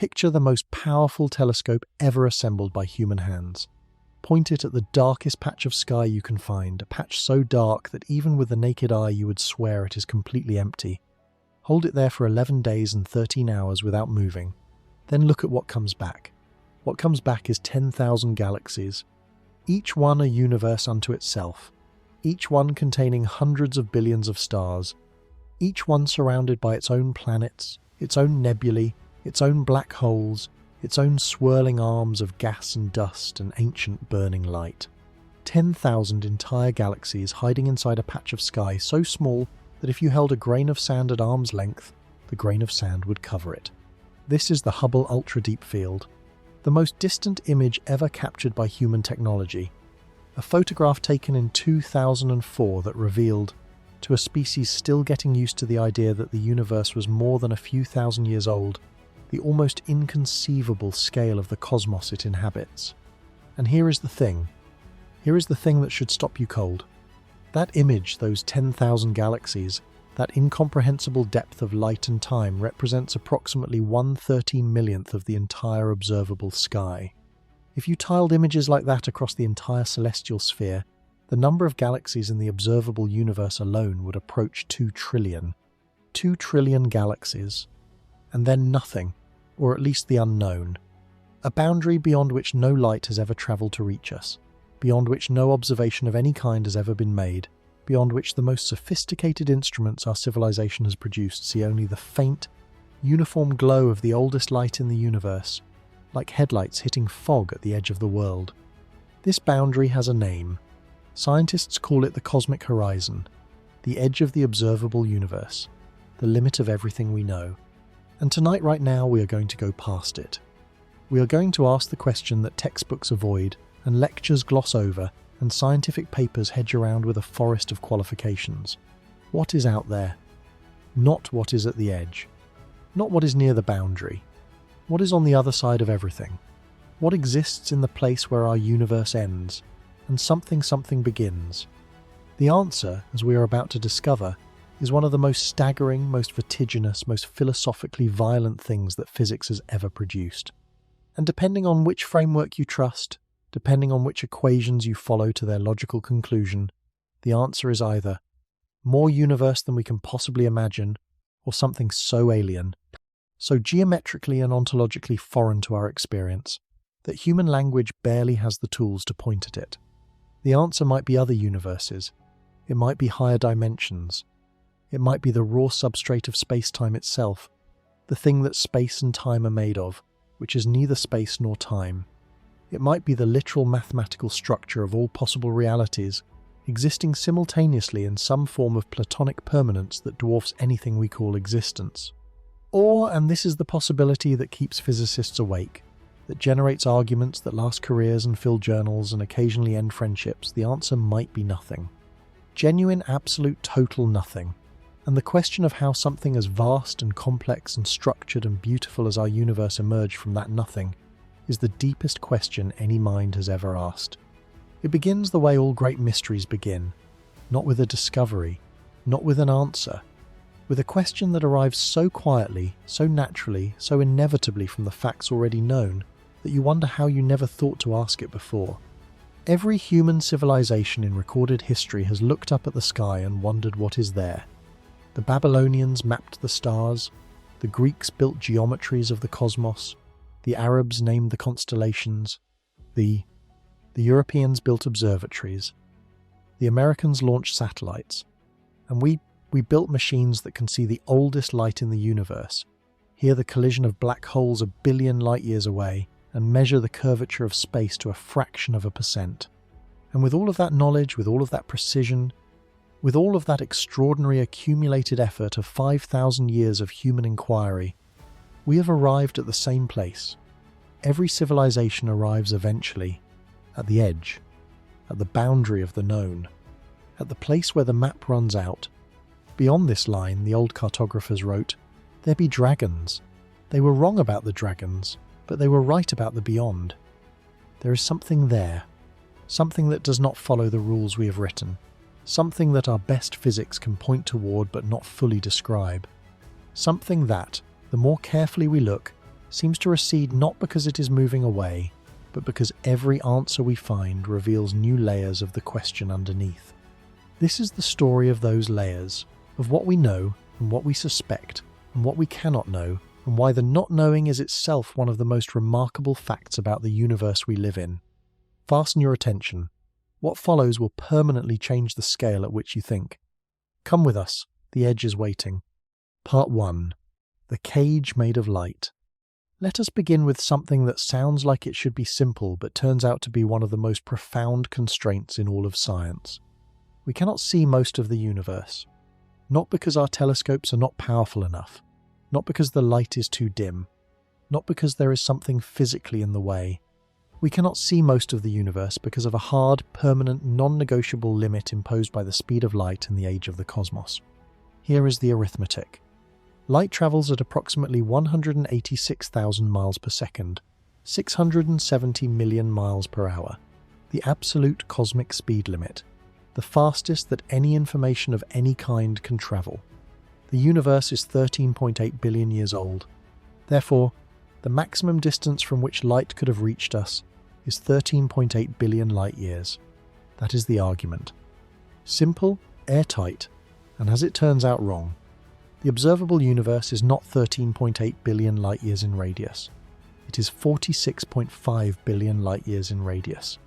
Picture the most powerful telescope ever assembled by human hands. Point it at the darkest patch of sky you can find, a patch so dark that even with the naked eye you would swear it is completely empty. Hold it there for 11 days and 13 hours without moving. Then look at what comes back. What comes back is 10,000 galaxies, each one a universe unto itself, each one containing hundreds of billions of stars, each one surrounded by its own planets, its own nebulae, its own black holes, its own swirling arms of gas and dust and ancient burning light. 10,000 entire galaxies hiding inside a patch of sky so small that if you held a grain of sand at arm's length, the grain of sand would cover it. This is the Hubble Ultra Deep Field, the most distant image ever captured by human technology. A photograph taken in 2004 that revealed, to a species still getting used to the idea that the universe was more than a few thousand years old, the almost inconceivable scale of the cosmos it inhabits. And here is the thing. Here is the thing that should stop you cold. That image, those 10,000 galaxies, that incomprehensible depth of light and time represents approximately 1/30 millionth of the entire observable sky. If you tiled images like that across the entire celestial sphere, the number of galaxies in the observable universe alone would approach 2 trillion. 2 trillion galaxies. And then nothing, or at least the unknown. A boundary beyond which no light has ever travelled to reach us, beyond which no observation of any kind has ever been made, beyond which the most sophisticated instruments our civilization has produced see only the faint, uniform glow of the oldest light in the universe, like headlights hitting fog at the edge of the world. This boundary has a name. Scientists call it the cosmic horizon, the edge of the observable universe, the limit of everything we know. And tonight, right now, we are going to go past it. We are going to ask the question that textbooks avoid, and lectures gloss over, and scientific papers hedge around with a forest of qualifications. What is out there? Not what is at the edge. Not what is near the boundary. What is on the other side of everything? What exists in the place where our universe ends, and something begins? The answer, as we are about to discover, is one of the most staggering, most vertiginous, most philosophically violent things that physics has ever produced. And depending on which framework you trust, depending on which equations you follow to their logical conclusion, the answer is either more universe than we can possibly imagine, or something so alien, so geometrically and ontologically foreign to our experience, that human language barely has the tools to point at it. The answer might be other universes. It might be higher dimensions. It might be the raw substrate of space-time itself, the thing that space and time are made of, which is neither space nor time. It might be the literal mathematical structure of all possible realities, existing simultaneously in some form of platonic permanence that dwarfs anything we call existence. Or, and this is the possibility that keeps physicists awake, that generates arguments that last careers and fill journals and occasionally end friendships, the answer might be nothing. Genuine, absolute, total nothing. And the question of how something as vast and complex and structured and beautiful as our universe emerged from that nothing is the deepest question any mind has ever asked. It begins the way all great mysteries begin, not with a discovery, not with an answer, with a question that arrives so quietly, so naturally, so inevitably from the facts already known, that you wonder how you never thought to ask it before. Every human civilization in recorded history has looked up at the sky and wondered what is there. The Babylonians mapped the stars, the Greeks built geometries of the cosmos, the Arabs named the constellations, the Europeans built observatories, the Americans launched satellites, and we built machines that can see the oldest light in the universe, hear the collision of black holes 1 billion light-years away, and measure the curvature of space to a fraction of a percent. And with all of that knowledge, with all of that precision, with all of that extraordinary accumulated effort of 5,000 years of human inquiry, we have arrived at the same place. Every civilization arrives eventually, at the edge, at the boundary of the known, at the place where the map runs out. Beyond this line, the old cartographers wrote, there be dragons. They were wrong about the dragons, but they were right about the beyond. There is something there, something that does not follow the rules we have written, something that our best physics can point toward but not fully describe, something that, the more carefully we look, seems to recede not because it is moving away, but because every answer we find reveals new layers of the question underneath. This is the story of those layers, of what we know and what we suspect, and what we cannot know, and why the not knowing is itself one of the most remarkable facts about the universe we live in. Fasten your attention. What follows will permanently change the scale at which you think. Come with us, the edge is waiting. Part 1. The Cage Made of Light. Let us begin with something that sounds like it should be simple but turns out to be one of the most profound constraints in all of science. We cannot see most of the universe. Not because our telescopes are not powerful enough, not because the light is too dim, not because there is something physically in the way. We cannot see most of the universe because of a hard, permanent, non-negotiable limit imposed by the speed of light in the age of the cosmos. Here is the arithmetic. Light travels at approximately 186,000 miles per second, 670 million miles per hour, the absolute cosmic speed limit, the fastest that any information of any kind can travel. The universe is 13.8 billion years old. Therefore, the maximum distance from which light could have reached us is 13.8 billion light years. That is the argument. Simple, airtight, and as it turns out wrong. The observable universe is not 13.8 billion light years in radius. It is 46.5 billion light years in radius.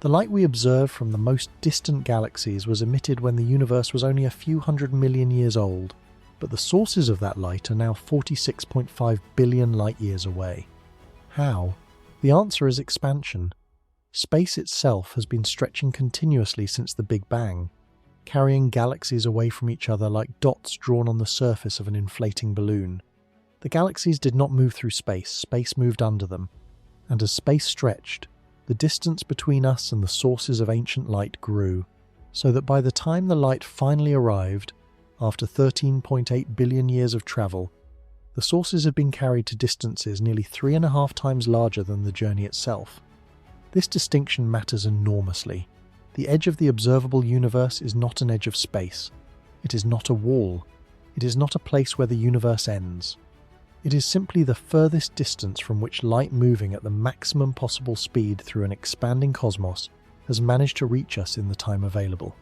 The light we observe from the most distant galaxies was emitted when the universe was only a few hundred million years old, but the sources of that light are now 46.5 billion light years away. How? The answer is expansion. Space itself has been stretching continuously since the Big Bang, carrying galaxies away from each other like dots drawn on the surface of an inflating balloon. The galaxies did not move through space, space moved under them, and as space stretched, the distance between us and the sources of ancient light grew, so that by the time the light finally arrived, after 13.8 billion years of travel, the sources had been carried to distances nearly 3.5 times larger than the journey itself. This distinction matters enormously. The edge of the observable universe is not an edge of space. It is not a wall. It is not a place where the universe ends. It is simply the furthest distance from which light moving at the maximum possible speed through an expanding cosmos has managed to reach us in the time available.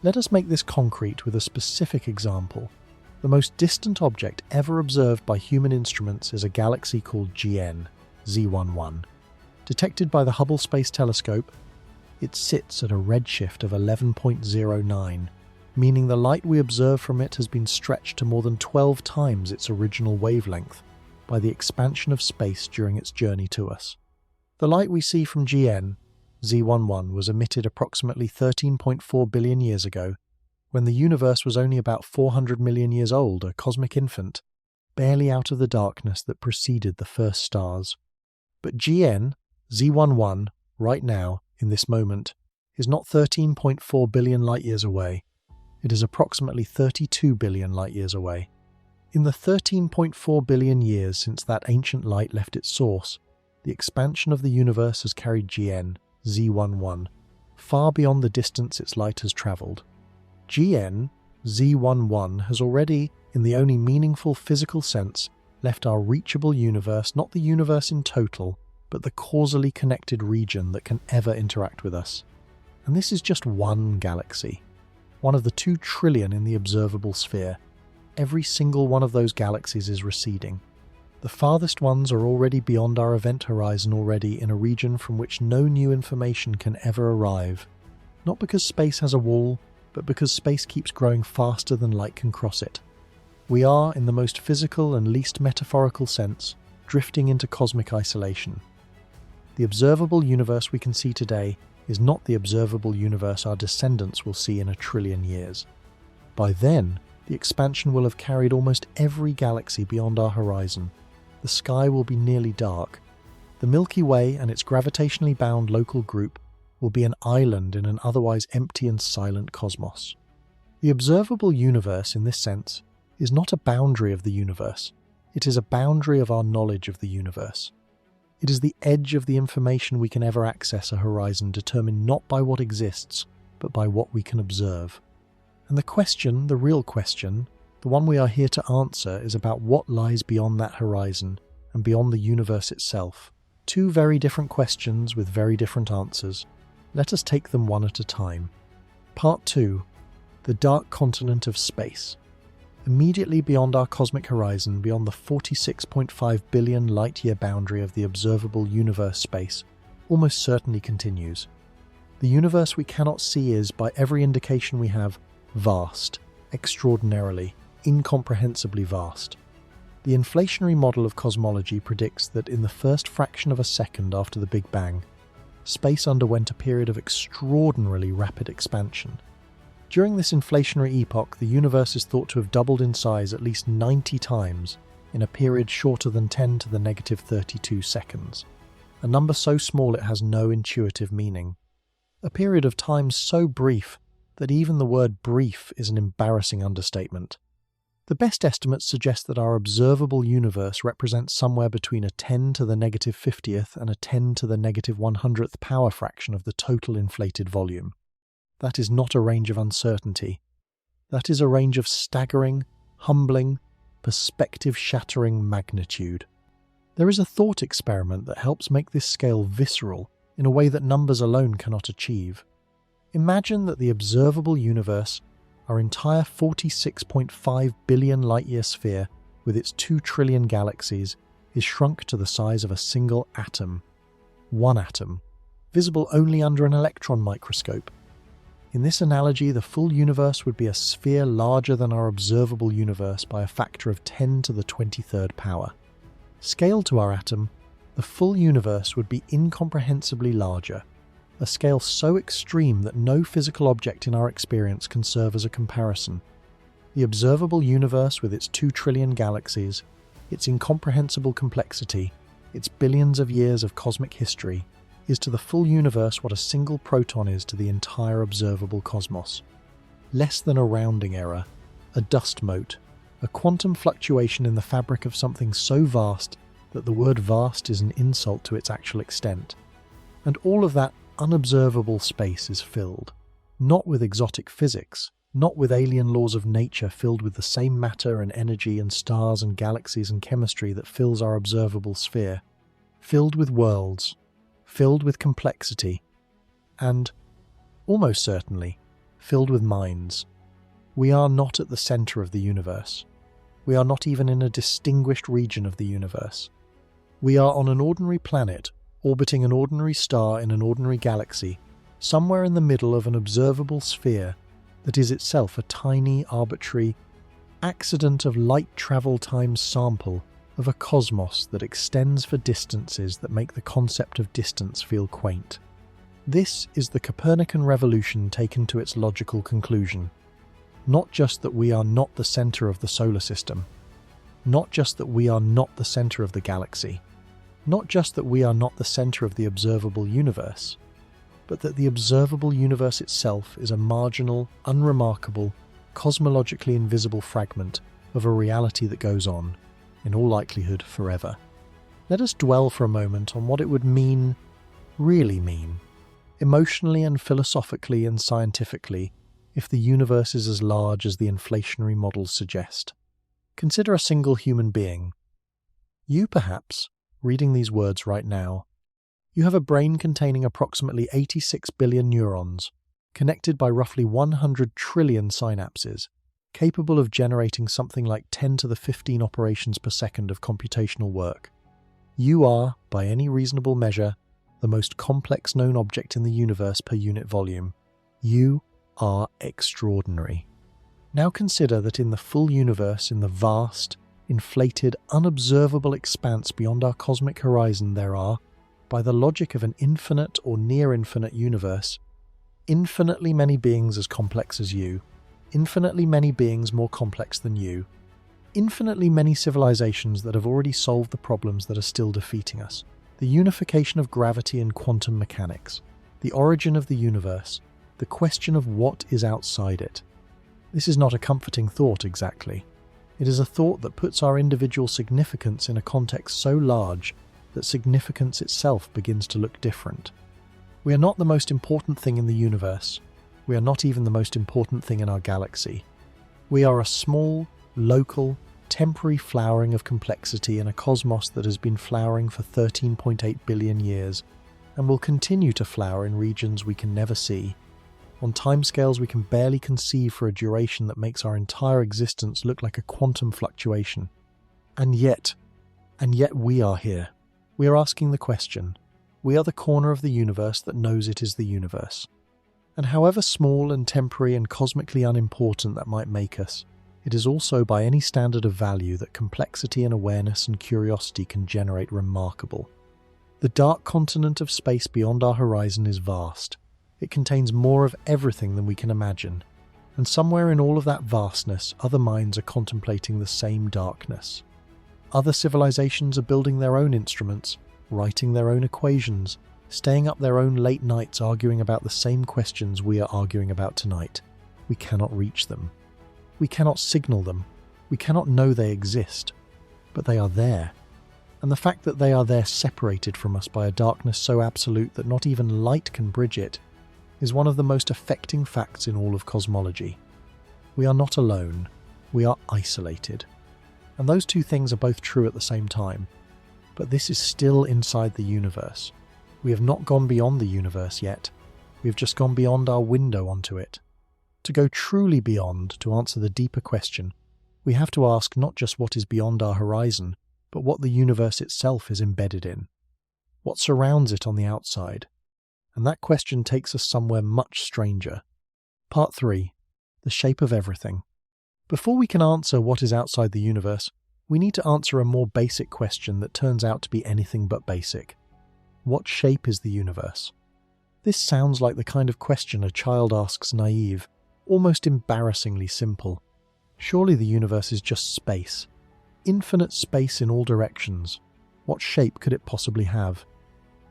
Let us make this concrete with a specific example. The most distant object ever observed by human instruments is a galaxy called GN, Z11. Detected by the Hubble Space Telescope, it sits at a redshift of 11.09, meaning the light we observe from it has been stretched to more than 12 times its original wavelength by the expansion of space during its journey to us. The light we see from GN, Z11, was emitted approximately 13.4 billion years ago, when the universe was only about 400 million years old, a cosmic infant, barely out of the darkness that preceded the first stars. But GN, Z11, right now, in this moment, is not 13.4 billion light-years away. It is approximately 32 billion light-years away. In the 13.4 billion years since that ancient light left its source, the expansion of the universe has carried GN, Z11, far beyond the distance its light has travelled. GN, Z11 has already, in the only meaningful physical sense, left our reachable universe, not the universe in total, but the causally connected region that can ever interact with us. And this is just one galaxy, one of the 2 trillion in the observable sphere. Every single one of those galaxies is receding. The farthest ones are already beyond our event horizon already in a region from which no new information can ever arrive. Not because space has a wall, but because space keeps growing faster than light can cross it. We are, in the most physical and least metaphorical sense, drifting into cosmic isolation. The observable universe we can see today is not the observable universe our descendants will see in 1 trillion years. By then, the expansion will have carried almost every galaxy beyond our horizon. The sky will be nearly dark. The Milky Way and its gravitationally bound local group will be an island in an otherwise empty and silent cosmos. The observable universe, in this sense, is not a boundary of the universe. It is a boundary of our knowledge of the universe. It is the edge of the information we can ever access a horizon determined not by what exists, but by what we can observe. And the question, the real question, the one we are here to answer, is about what lies beyond that horizon, and beyond the universe itself? Two very different questions with very different answers. Let us take them one at a time. Part 2. The dark continent of space. Immediately beyond our cosmic horizon, beyond the 46.5 billion light-year boundary of the observable universe space, almost certainly continues. The universe we cannot see is, by every indication we have, vast, extraordinarily, incomprehensibly vast. The inflationary model of cosmology predicts that in the first fraction of a second after the Big Bang, space underwent a period of extraordinarily rapid expansion. During this inflationary epoch, the universe is thought to have doubled in size at least 90 times in a period shorter than 10 to the negative 32 seconds, a number so small it has no intuitive meaning. A period of time so brief that even the word brief is an embarrassing understatement. The best estimates suggest that our observable universe represents somewhere between a 10 to the negative 50th and a 10 to the negative 100th power fraction of the total inflated volume. That is not a range of uncertainty. That is a range of staggering, humbling, perspective-shattering magnitude. There is a thought experiment that helps make this scale visceral in a way that numbers alone cannot achieve. Imagine that the observable universe, our entire 46.5 billion light-year sphere with its 2 trillion galaxies, is shrunk to the size of a single atom. One atom, visible only under an electron microscope. In this analogy, the full universe would be a sphere larger than our observable universe by a factor of 10 to the 23rd power. Scaled to our atom, the full universe would be incomprehensibly larger, a scale so extreme that no physical object in our experience can serve as a comparison. The observable universe with its 2 trillion galaxies, its incomprehensible complexity, its billions of years of cosmic history, is to the full universe what a single proton is to the entire observable cosmos. Less than a rounding error, a dust mote, a quantum fluctuation in the fabric of something so vast that the word vast is an insult to its actual extent. And all of that unobservable space is filled, not with exotic physics, not with alien laws of nature filled with the same matter and energy and stars and galaxies and chemistry that fills our observable sphere, filled with worlds, filled with complexity, and, almost certainly, filled with minds. We are not at the centre of the universe. We are not even in a distinguished region of the universe. We are on an ordinary planet, orbiting an ordinary star in an ordinary galaxy, somewhere in the middle of an observable sphere that is itself a tiny, arbitrary accident of light travel times sample of a cosmos that extends for distances that make the concept of distance feel quaint. This is the Copernican revolution taken to its logical conclusion. Not just that we are not the centre of the solar system, not just that we are not the centre of the galaxy, not just that we are not the centre of the observable universe, but that the observable universe itself is a marginal, unremarkable, cosmologically invisible fragment of a reality that goes on, in all likelihood forever. Let us dwell for a moment on what it would mean, really mean, emotionally and philosophically and scientifically, if the universe is as large as the inflationary models suggest. Consider a single human being. You, perhaps, reading these words right now, you have a brain containing approximately 86 billion neurons, connected by roughly 100 trillion synapses, capable of generating something like 10 to the 15 operations per second of computational work. You are, by any reasonable measure, the most complex known object in the universe per unit volume. You are extraordinary. Now consider that in the full universe, in the vast, inflated, unobservable expanse beyond our cosmic horizon, there are, by the logic of an infinite or near-infinite universe, infinitely many beings as complex as you, infinitely many beings more complex than you, infinitely many civilizations that have already solved the problems that are still defeating us. The unification of gravity and quantum mechanics, the origin of the universe, the question of what is outside it. This is not a comforting thought exactly. It is a thought that puts our individual significance in a context so large that significance itself begins to look different. We are not the most important thing in the universe. We are not even the most important thing in our galaxy. We are a small, local, temporary flowering of complexity in a cosmos that has been flowering for 13.8 billion years and will continue to flower in regions we can never see, on timescales we can barely conceive for a duration that makes our entire existence look like a quantum fluctuation. And yet we are here. We are asking the question. We are the corner of the universe that knows it is the universe. And however small and temporary and cosmically unimportant that might make us, it is also by any standard of value that complexity and awareness and curiosity can generate remarkable. The dark continent of space beyond our horizon is vast. It contains more of everything than we can imagine. And somewhere in all of that vastness, other minds are contemplating the same darkness. Other civilizations are building their own instruments, writing their own equations, staying up their own late nights arguing about the same questions we are arguing about tonight. We cannot reach them. We cannot signal them. We cannot know they exist. But they are there. And the fact that they are there separated from us by a darkness so absolute that not even light can bridge it is one of the most affecting facts in all of cosmology. We are not alone. We are isolated. And those two things are both true at the same time. But this is still inside the universe. We have not gone beyond the universe yet. We have just gone beyond our window onto it. To go truly beyond, to answer the deeper question, we have to ask not just what is beyond our horizon, but what the universe itself is embedded in. What surrounds it on the outside? And that question takes us somewhere much stranger. Part 3. The shape of everything. Before we can answer what is outside the universe, we need to answer a more basic question that turns out to be anything but basic. What shape is the universe? This sounds like the kind of question a child asks naive, almost embarrassingly simple. Surely the universe is just space. Infinite space in all directions. What shape could it possibly have?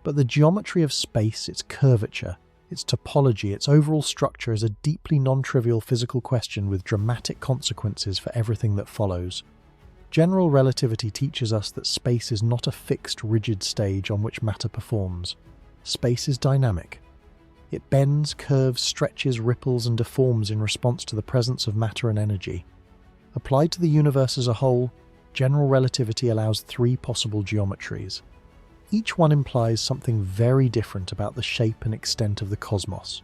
But the geometry of space, its curvature, its topology, its overall structure is a deeply non-trivial physical question with dramatic consequences for everything that follows. General relativity teaches us that space is not a fixed, rigid stage on which matter performs. Space is dynamic. It bends, curves, stretches, ripples, and deforms in response to the presence of matter and energy. Applied to the universe as a whole, general relativity allows 3 possible geometries. Each one implies something very different about the shape and extent of the cosmos.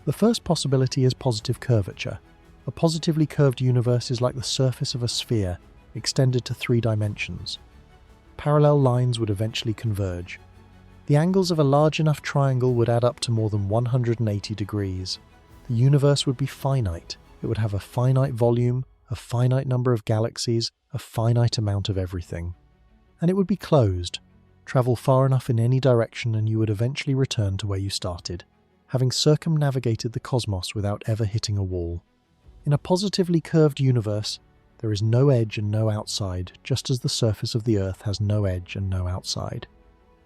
The first possibility is positive curvature. A positively curved universe is like the surface of a sphere, extended to 3 dimensions. Parallel lines would eventually converge. The angles of a large enough triangle would add up to more than 180 degrees. The universe would be finite. It would have a finite volume, a finite number of galaxies, a finite amount of everything. And it would be closed. Travel far enough in any direction and you would eventually return to where you started, having circumnavigated the cosmos without ever hitting a wall. In a positively curved universe, there is no edge and no outside, just as the surface of the Earth has no edge and no outside.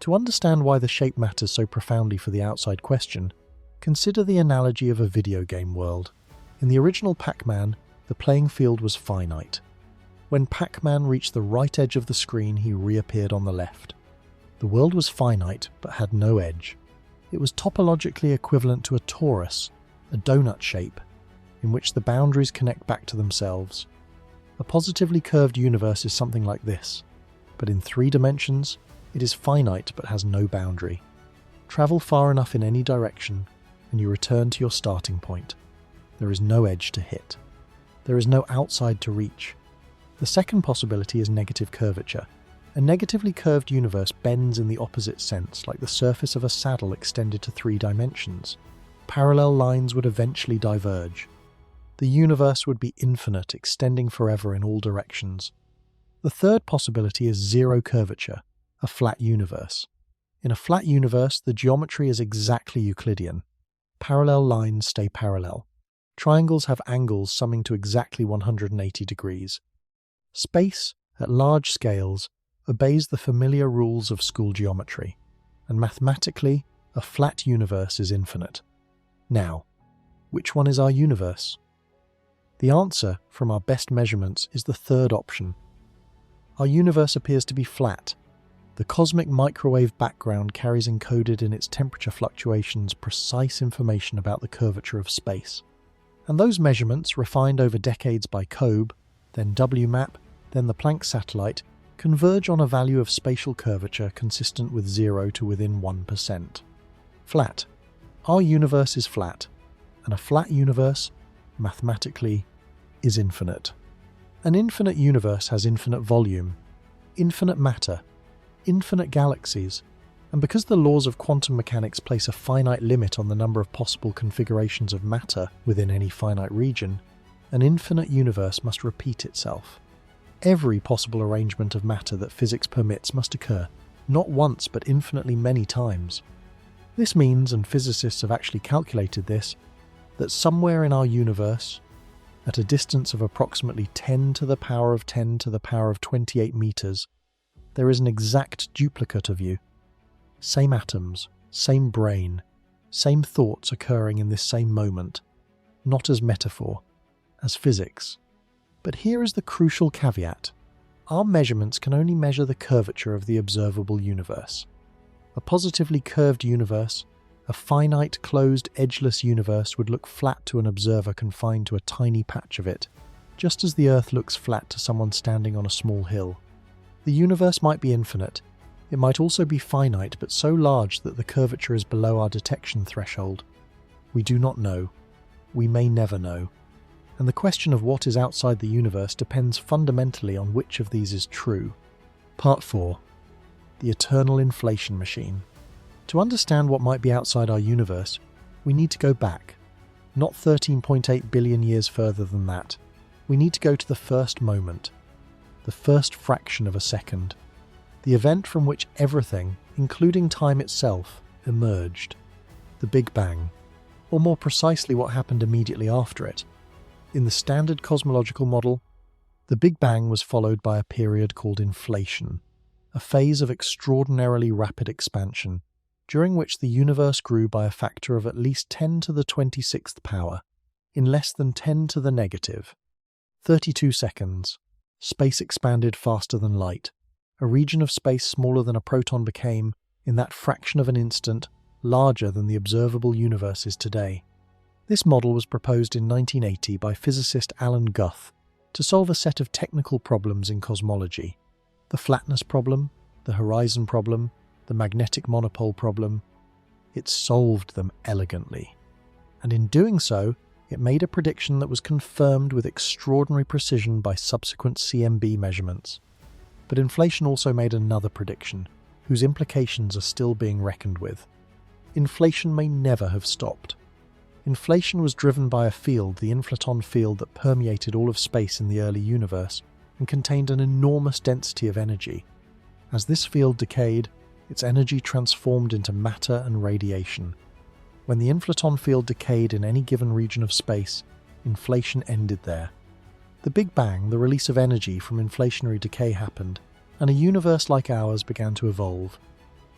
To understand why the shape matters so profoundly for the outside question, consider the analogy of a video game world. In the original Pac-Man, the playing field was finite. When Pac-Man reached the right edge of the screen, he reappeared on the left. The world was finite, but had no edge. It was topologically equivalent to a torus, a donut shape, in which the boundaries connect back to themselves. A positively curved universe is something like this, but in 3 dimensions, it is finite but has no boundary. Travel far enough in any direction, and you return to your starting point. There is no edge to hit. There is no outside to reach. The second possibility is negative curvature. A negatively curved universe bends in the opposite sense, like the surface of a saddle extended to 3 dimensions. Parallel lines would eventually diverge. The universe would be infinite, extending forever in all directions. The third possibility is zero curvature, a flat universe. In a flat universe, the geometry is exactly Euclidean. Parallel lines stay parallel. Triangles have angles summing to exactly 180 degrees. Space, at large scales, obeys the familiar rules of school geometry, and mathematically, a flat universe is infinite. Now, which one is our universe? The answer, from our best measurements, is the third option. Our universe appears to be flat. The cosmic microwave background carries encoded in its temperature fluctuations precise information about the curvature of space. And those measurements, refined over decades by COBE, then WMAP, then the Planck satellite, converge on a value of spatial curvature consistent with 0 to within 1%. Flat. Our universe is flat, and a flat universe, mathematically, is infinite. An infinite universe has infinite volume, infinite matter, infinite galaxies, and because the laws of quantum mechanics place a finite limit on the number of possible configurations of matter within any finite region, an infinite universe must repeat itself. Every possible arrangement of matter that physics permits must occur, not once but infinitely many times. This means, and physicists have actually calculated this, that somewhere in our universe, at a distance of approximately 10 to the power of 10 to the power of 28 meters, there is an exact duplicate of you. Same atoms, same brain, same thoughts occurring in this same moment, not as metaphor, as physics. But here is the crucial caveat. Our measurements can only measure the curvature of the observable universe. A positively curved universe, a finite, closed, edgeless universe would look flat to an observer confined to a tiny patch of it, just as the Earth looks flat to someone standing on a small hill. The universe might be infinite. It might also be finite, but so large that the curvature is below our detection threshold. We do not know. We may never know. And the question of what is outside the universe depends fundamentally on which of these is true. Part 4. The eternal inflation machine. To understand what might be outside our universe, we need to go back. Not 13.8 billion years further than that. We need to go to the first moment. The first fraction of a second. The event from which everything, including time itself, emerged. The Big Bang. Or more precisely what happened immediately after it. In the standard cosmological model, the Big Bang was followed by a period called inflation, a phase of extraordinarily rapid expansion, during which the universe grew by a factor of at least 10 to the 26th power, in less than 10 to the negative. 32 seconds. Space expanded faster than light. A region of space smaller than a proton became, in that fraction of an instant, larger than the observable universe is today. This model was proposed in 1980 by physicist Alan Guth to solve a set of technical problems in cosmology. The flatness problem, the horizon problem, the magnetic monopole problem. It solved them elegantly. And in doing so, it made a prediction that was confirmed with extraordinary precision by subsequent CMB measurements. But inflation also made another prediction, whose implications are still being reckoned with. Inflation may never have stopped. Inflation was driven by a field, the inflaton field, that permeated all of space in the early universe and contained an enormous density of energy. As this field decayed, its energy transformed into matter and radiation. When the inflaton field decayed in any given region of space, inflation ended there. The Big Bang, the release of energy from inflationary decay, happened, and a universe like ours began to evolve.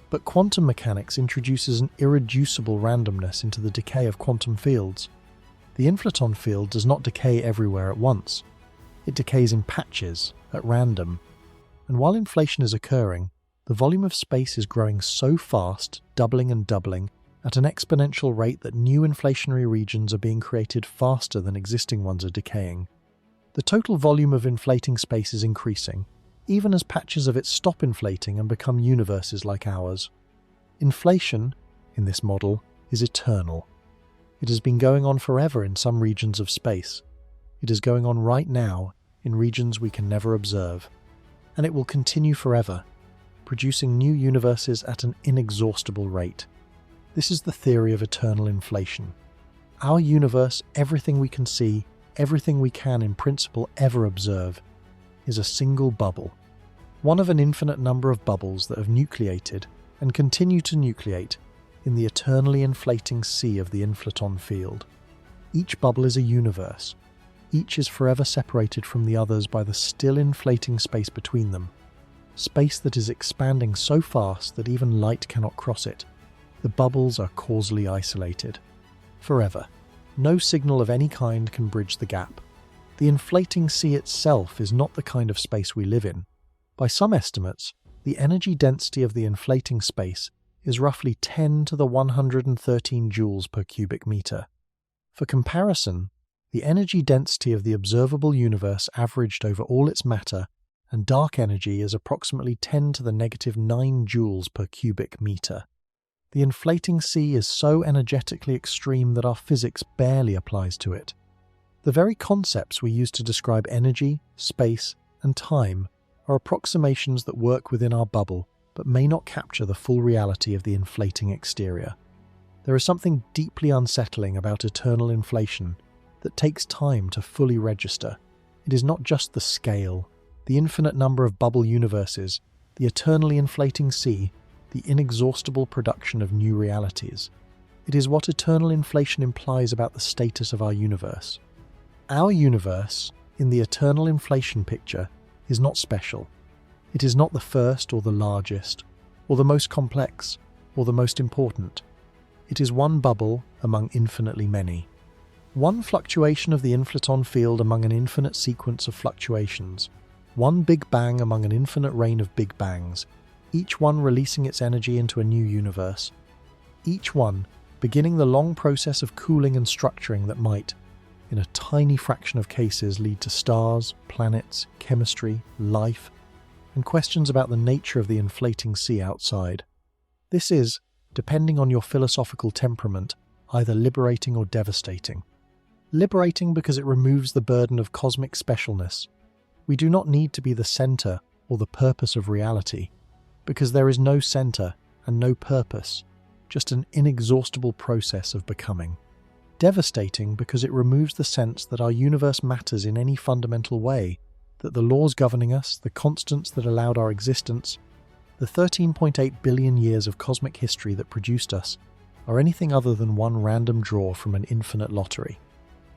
But quantum mechanics introduces an irreducible randomness into the decay of quantum fields. The inflaton field does not decay everywhere at once. It decays in patches, at random. And while inflation is occurring, the volume of space is growing so fast, doubling and doubling, at an exponential rate that new inflationary regions are being created faster than existing ones are decaying. The total volume of inflating space is increasing, even as patches of it stop inflating and become universes like ours. Inflation, in this model, is eternal. It has been going on forever in some regions of space. It is going on right now in regions we can never observe. And it will continue forever, producing new universes at an inexhaustible rate. This is the theory of eternal inflation. Our universe, everything we can see, everything we can in principle ever observe, is a single bubble. One of an infinite number of bubbles that have nucleated and continue to nucleate in the eternally inflating sea of the inflaton field. Each bubble is a universe. Each is forever separated from the others by the still inflating space between them. Space that is expanding so fast that even light cannot cross it. The bubbles are causally isolated. Forever. No signal of any kind can bridge the gap. The inflating sea itself is not the kind of space we live in. By some estimates, the energy density of the inflating space is roughly 10 to the 113 joules per cubic meter. For comparison, the energy density of the observable universe averaged over all its matter and dark energy is approximately 10 to the negative 9 joules per cubic meter. The inflating sea is so energetically extreme that our physics barely applies to it. The very concepts we use to describe energy, space, and time are approximations that work within our bubble, but may not capture the full reality of the inflating exterior. There is something deeply unsettling about eternal inflation that takes time to fully register. It is not just the scale, the infinite number of bubble universes, the eternally inflating sea, the inexhaustible production of new realities. It is what eternal inflation implies about the status of our universe. Our universe, in the eternal inflation picture, is not special. It is not the first or the largest, or the most complex, or the most important. It is one bubble among infinitely many. One fluctuation of the inflaton field among an infinite sequence of fluctuations. One Big Bang among an infinite rain of Big Bangs, each one releasing its energy into a new universe. Each one beginning the long process of cooling and structuring that might, in a tiny fraction of cases, lead to stars, planets, chemistry, life, and questions about the nature of the inflating sea outside. This is, depending on your philosophical temperament, either liberating or devastating. Liberating because it removes the burden of cosmic specialness. We do not need to be the center or the purpose of reality, because there is no center and no purpose, just an inexhaustible process of becoming. Devastating because it removes the sense that our universe matters in any fundamental way, that the laws governing us, the constants that allowed our existence, the 13.8 billion years of cosmic history that produced us, are anything other than one random draw from an infinite lottery.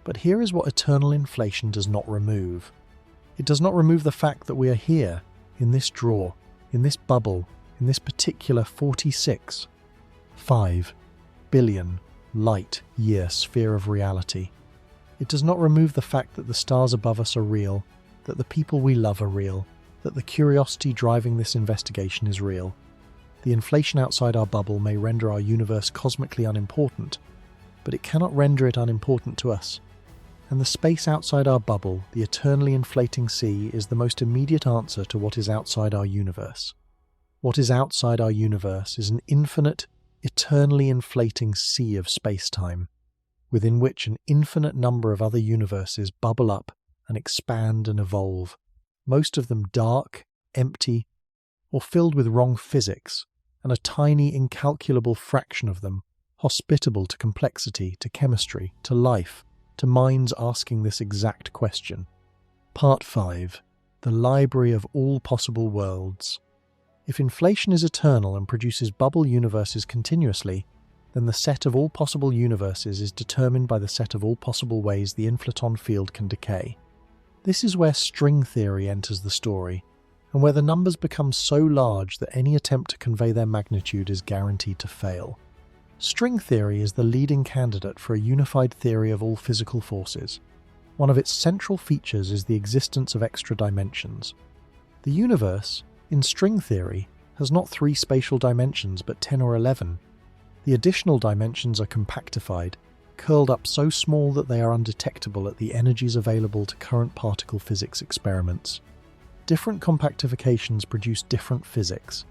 But here is what eternal inflation does not remove. It does not remove the fact that we are here, in this draw, in this bubble, in this particular 46.5 billion light-year sphere of reality. It does not remove the fact that the stars above us are real, that the people we love are real, that the curiosity driving this investigation is real. The inflation outside our bubble may render our universe cosmically unimportant, but it cannot render it unimportant to us. And the space outside our bubble, the eternally inflating sea, is the most immediate answer to what is outside our universe. What is outside our universe is an infinite, eternally inflating sea of space-time, within which an infinite number of other universes bubble up and expand and evolve, most of them dark, empty, or filled with wrong physics, and a tiny, incalculable fraction of them hospitable to complexity, to chemistry, to life, to minds asking this exact question. Part 5. The Library of All Possible Worlds. If inflation is eternal and produces bubble universes continuously, then the set of all possible universes is determined by the set of all possible ways the inflaton field can decay. This is where string theory enters the story, and where the numbers become so large that any attempt to convey their magnitude is guaranteed to fail. String theory is the leading candidate for a unified theory of all physical forces. One of its central features is the existence of extra dimensions. The universe, in string theory, has not 3 spatial dimensions but 10 or 11. The additional dimensions are compactified, curled up so small that they are undetectable at the energies available to current particle physics experiments. Different compactifications produce different physics.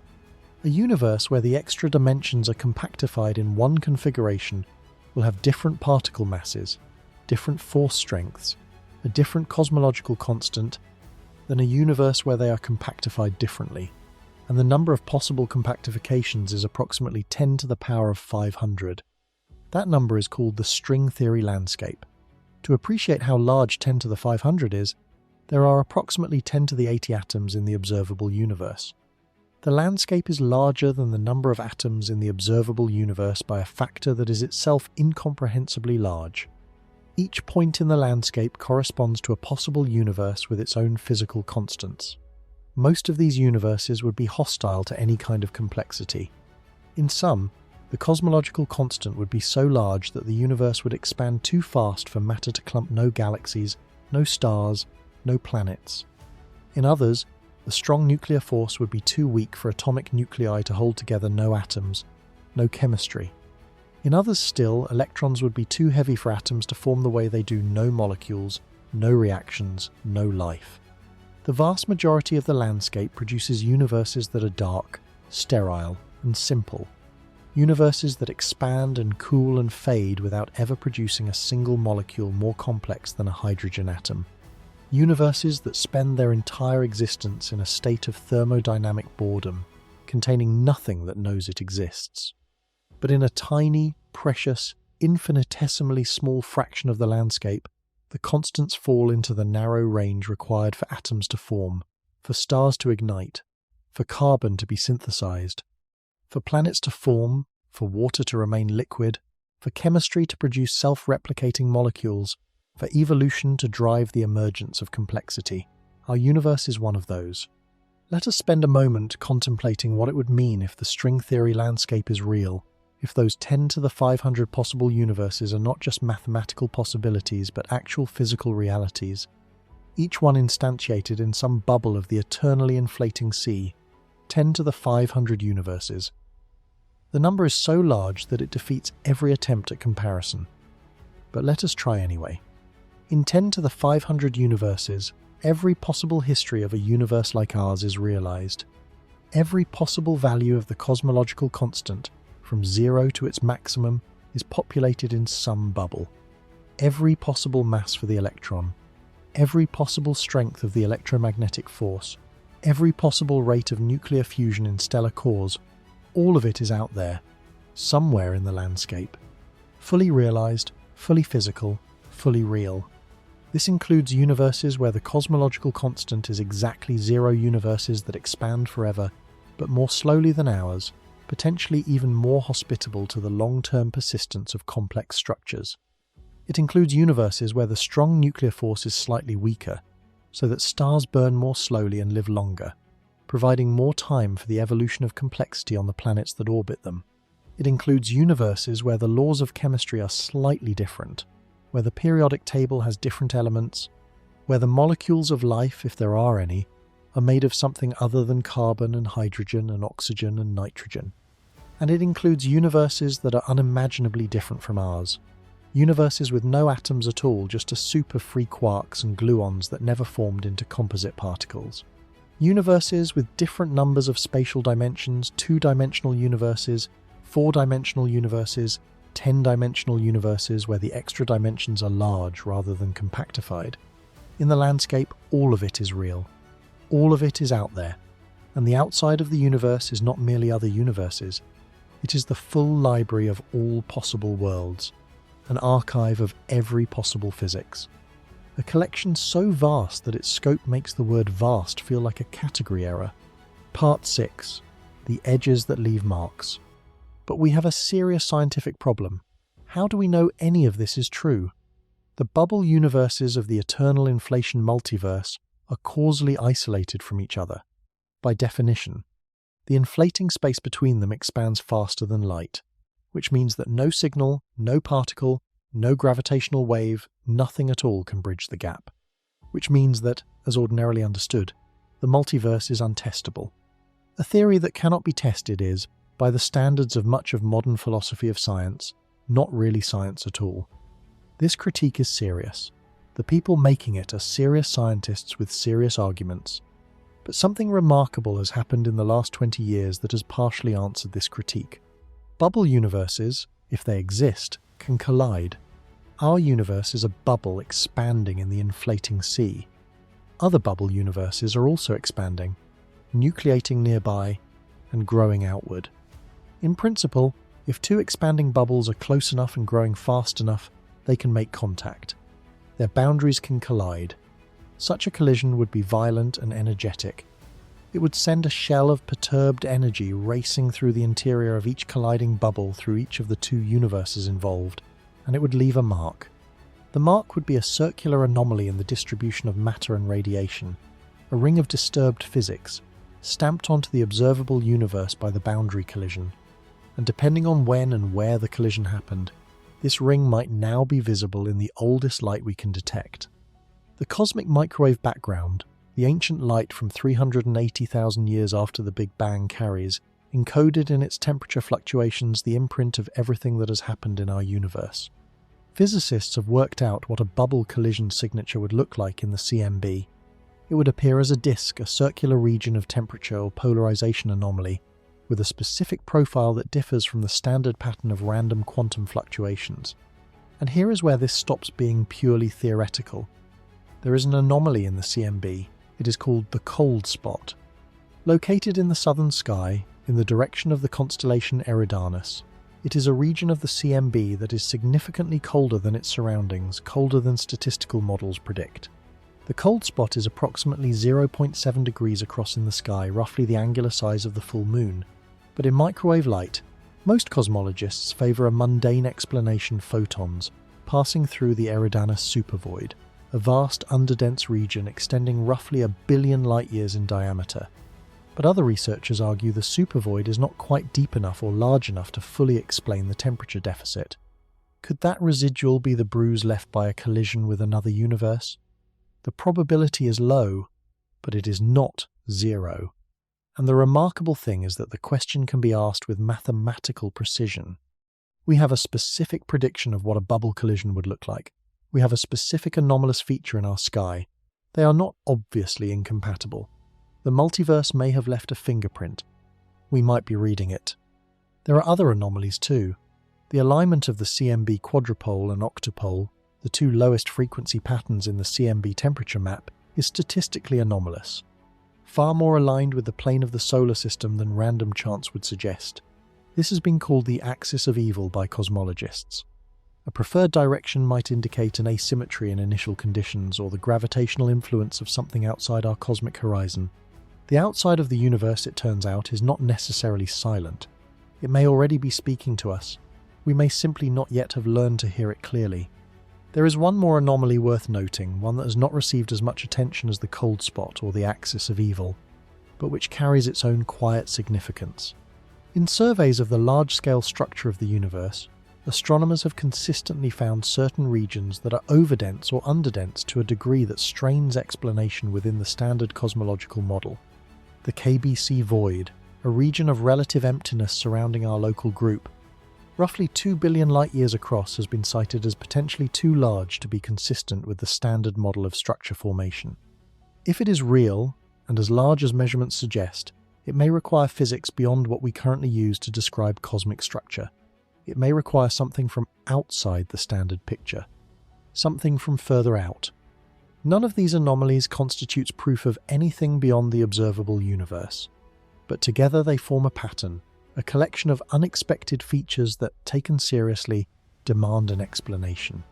A universe where the extra dimensions are compactified in one configuration will have different particle masses, different force strengths, a different cosmological constant than a universe where they are compactified differently, and the number of possible compactifications is approximately 10 to the power of 500. That number is called the string theory landscape. To appreciate how large 10 to the 500 is, there are approximately 10 to the 80 atoms in the observable universe. The landscape is larger than the number of atoms in the observable universe by a factor that is itself incomprehensibly large. Each point in the landscape corresponds to a possible universe with its own physical constants. Most of these universes would be hostile to any kind of complexity. In some, the cosmological constant would be so large that the universe would expand too fast for matter to clump no galaxies, no stars, no planets. In others, the strong nuclear force would be too weak for atomic nuclei to hold together no atoms, no chemistry. In others still, electrons would be too heavy for atoms to form the way they do no molecules, no reactions, no life. The vast majority of the landscape produces universes that are dark, sterile, and simple. Universes that expand and cool and fade without ever producing a single molecule more complex than a hydrogen atom. Universes that spend their entire existence in a state of thermodynamic boredom, containing nothing that knows it exists. But in a tiny, precious, infinitesimally small fraction of the landscape, the constants fall into the narrow range required for atoms to form, for stars to ignite, for carbon to be synthesized, for planets to form, for water to remain liquid, for chemistry to produce self-replicating molecules, for evolution to drive the emergence of complexity. Our universe is one of those. Let us spend a moment contemplating what it would mean if the string theory landscape is real, if those 10 to the 500 possible universes are not just mathematical possibilities but actual physical realities, each one instantiated in some bubble of the eternally inflating sea. 10 to the 500 universes. The number is so large that it defeats every attempt at comparison. But let us try anyway. In 10 to the 500 universes, every possible history of a universe like ours is realized. Every possible value of the cosmological constant, from 0 to its maximum, is populated in some bubble. Every possible mass for the electron, every possible strength of the electromagnetic force, every possible rate of nuclear fusion in stellar cores, all of it is out there, somewhere in the landscape. Fully realized, fully physical, fully real. This includes universes where the cosmological constant is exactly 0 universes that expand forever, but more slowly than ours, potentially even more hospitable to the long-term persistence of complex structures. It includes universes where the strong nuclear force is slightly weaker, so that stars burn more slowly and live longer, providing more time for the evolution of complexity on the planets that orbit them. It includes universes where the laws of chemistry are slightly different, where the periodic table has different elements, where the molecules of life, if there are any, are made of something other than carbon and hydrogen and oxygen and nitrogen. And it includes universes that are unimaginably different from ours. Universes with no atoms at all, just a soup of free quarks and gluons that never formed into composite particles. Universes with different numbers of spatial dimensions, 2-dimensional universes, 4-dimensional universes, 10-dimensional universes where the extra dimensions are large rather than compactified. In the landscape, all of it is real. All of it is out there. And the outside of the universe is not merely other universes. It is the full library of all possible worlds, an archive of every possible physics. A collection so vast that its scope makes the word vast feel like a category error. Part 6. The edges that leave marks. But we have a serious scientific problem. How do we know any of this is true? The bubble universes of the eternal inflation multiverse are causally isolated from each other. By definition, the inflating space between them expands faster than light, which means that no signal, no particle, no gravitational wave, nothing at all can bridge the gap. Which means that, as ordinarily understood, the multiverse is untestable. A theory that cannot be tested is, by the standards of much of modern philosophy of science, not really science at all. This critique is serious. The people making it are serious scientists with serious arguments. But something remarkable has happened in the last 20 years that has partially answered this critique. Bubble universes, if they exist, can collide. Our universe is a bubble expanding in the inflating sea. Other bubble universes are also expanding, nucleating nearby, and growing outward. In principle, if two expanding bubbles are close enough and growing fast enough, they can make contact. Their boundaries can collide. Such a collision would be violent and energetic. It would send a shell of perturbed energy racing through the interior of each colliding bubble through each of the two universes involved, and it would leave a mark. The mark would be a circular anomaly in the distribution of matter and radiation, a ring of disturbed physics, stamped onto the observable universe by the boundary collision. And depending on when and where the collision happened, this ring might now be visible in the oldest light we can detect. The cosmic microwave background, the ancient light from 380,000 years after the Big Bang carries, encoded in its temperature fluctuations the imprint of everything that has happened in our universe. Physicists have worked out what a bubble collision signature would look like in the CMB. It would appear as a disk, a circular region of temperature or polarization anomaly, with a specific profile that differs from the standard pattern of random quantum fluctuations. And here is where this stops being purely theoretical. There is an anomaly in the CMB. It is called the cold spot. Located in the southern sky, in the direction of the constellation Eridanus, it is a region of the CMB that is significantly colder than its surroundings, colder than statistical models predict. The cold spot is approximately 0.7 degrees across in the sky, roughly the angular size of the full moon. But in microwave light, most cosmologists favour a mundane explanation: photons passing through the Eridanus supervoid, a vast underdense region extending roughly 1 billion light-years in diameter. But other researchers argue the supervoid is not quite deep enough or large enough to fully explain the temperature deficit. Could that residual be the bruise left by a collision with another universe? The probability is low, but it is not zero. And the remarkable thing is that the question can be asked with mathematical precision. We have a specific prediction of what a bubble collision would look like. We have a specific anomalous feature in our sky. They are not obviously incompatible. The multiverse may have left a fingerprint. We might be reading it. There are other anomalies too. The alignment of the CMB quadrupole and octopole, the two lowest frequency patterns in the CMB temperature map, is statistically anomalous, far more aligned with the plane of the solar system than random chance would suggest. This has been called the axis of evil by cosmologists. A preferred direction might indicate an asymmetry in initial conditions or the gravitational influence of something outside our cosmic horizon. The outside of the universe, it turns out, is not necessarily silent. It may already be speaking to us. We may simply not yet have learned to hear it clearly. There is one more anomaly worth noting, one that has not received as much attention as the cold spot or the axis of evil, but which carries its own quiet significance. In surveys of the large-scale structure of the universe, astronomers have consistently found certain regions that are overdense or underdense to a degree that strains explanation within the standard cosmological model. The KBC void, a region of relative emptiness surrounding our local group, roughly 2 billion light-years across, has been cited as potentially too large to be consistent with the standard model of structure formation. If it is real, and as large as measurements suggest, it may require physics beyond what we currently use to describe cosmic structure. It may require something from outside the standard picture, something from further out. None of these anomalies constitutes proof of anything beyond the observable universe, but together they form a pattern, a collection of unexpected features that, taken seriously, demand an explanation.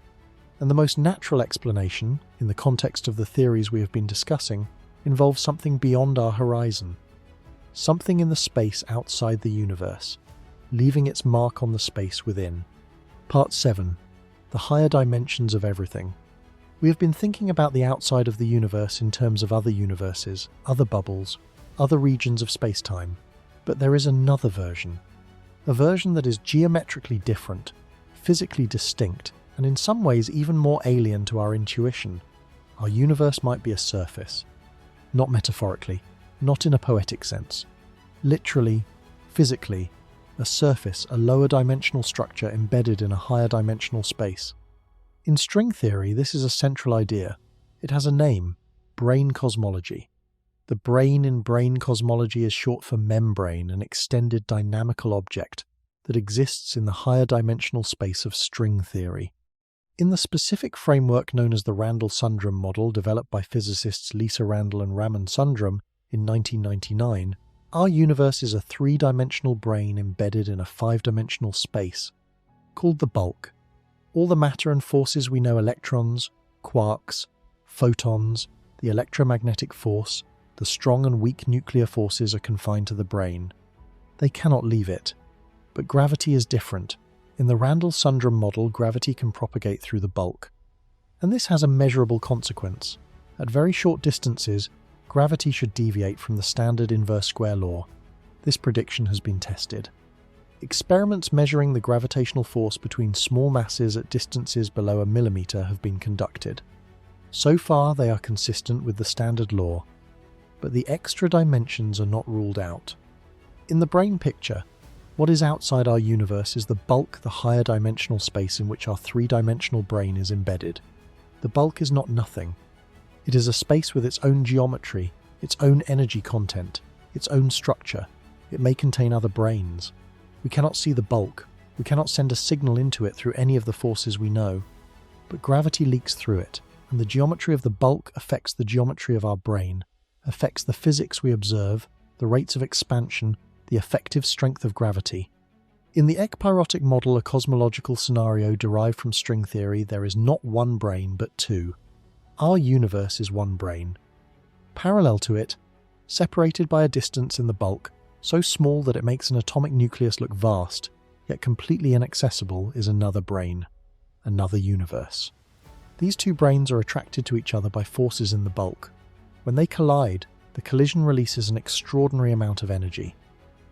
And the most natural explanation, in the context of the theories we have been discussing, involves something beyond our horizon, something in the space outside the universe, leaving its mark on the space within. Part 7. The higher dimensions of everything. We have been thinking about the outside of the universe in terms of other universes, other bubbles, other regions of space-time. But there is another version. A version that is geometrically different, physically distinct, and in some ways even more alien to our intuition. Our universe might be a surface. Not metaphorically, not in a poetic sense. Literally, physically, a surface, a lower dimensional structure embedded in a higher dimensional space. In string theory, this is a central idea. It has a name: brain cosmology. The brain in brain cosmology is short for membrane, an extended dynamical object that exists in the higher dimensional space of string theory. In the specific framework known as the Randall-Sundrum model, developed by physicists Lisa Randall and Raman Sundrum in 1999, our universe is a three-dimensional brain embedded in a five-dimensional space, called the bulk. All the matter and forces we know, electrons, quarks, photons, the electromagnetic force, the strong and weak nuclear forces, are confined to the brain. They cannot leave it. But gravity is different. In the Randall-Sundrum model, gravity can propagate through the bulk. And this has a measurable consequence. At very short distances, gravity should deviate from the standard inverse square law. This prediction has been tested. Experiments measuring the gravitational force between small masses at distances below a millimeter have been conducted. So far, they are consistent with the standard law, but the extra dimensions are not ruled out. In the brain picture, what is outside our universe is the bulk, the higher dimensional space in which our three-dimensional brain is embedded. The bulk is not nothing. It is a space with its own geometry, its own energy content, its own structure. It may contain other branes. We cannot see the bulk. We cannot send a signal into it through any of the forces we know. But gravity leaks through it, and the geometry of the bulk affects the geometry of our brain, affects the physics we observe, the rates of expansion, the effective strength of gravity. In the ekpyrotic model, a cosmological scenario derived from string theory, there is not one brane but two. Our universe is one brane. Parallel to it, separated by a distance in the bulk, so small that it makes an atomic nucleus look vast, yet completely inaccessible, is another brane, another universe. These two branes are attracted to each other by forces in the bulk. When they collide, the collision releases an extraordinary amount of energy.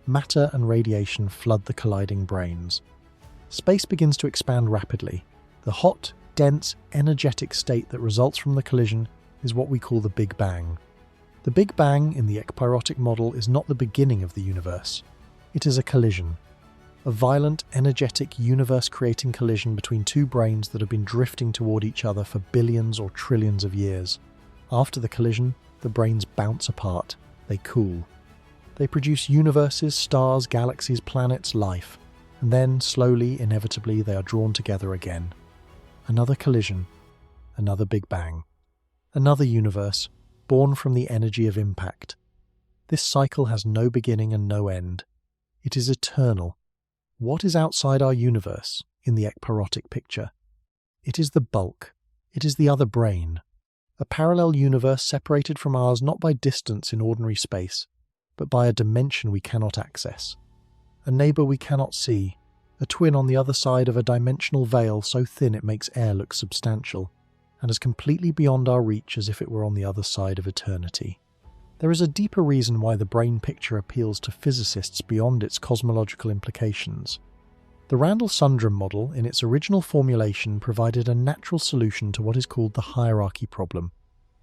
Matter and radiation flood the colliding branes. Space begins to expand rapidly. The hot, dense, energetic state that results from the collision is what we call the Big Bang. The Big Bang in the ekpyrotic model is not the beginning of the universe. It is a collision. A violent, energetic, universe-creating collision between two branes that have been drifting toward each other for billions or trillions of years. After the collision, the branes bounce apart. They cool. They produce universes, stars, galaxies, planets, life. And then, slowly, inevitably, they are drawn together again. Another collision. Another Big Bang. Another universe, born from the energy of impact. This cycle has no beginning and no end. It is eternal. What is outside our universe, in the ekpyrotic picture? It is the bulk. It is the other brane. A parallel universe separated from ours not by distance in ordinary space, but by a dimension we cannot access. A neighbour we cannot see, a twin on the other side of a dimensional veil so thin it makes air look substantial, and as completely beyond our reach as if it were on the other side of eternity. There is a deeper reason why the brane picture appeals to physicists beyond its cosmological implications. The Randall-Sundrum model, in its original formulation, provided a natural solution to what is called the hierarchy problem,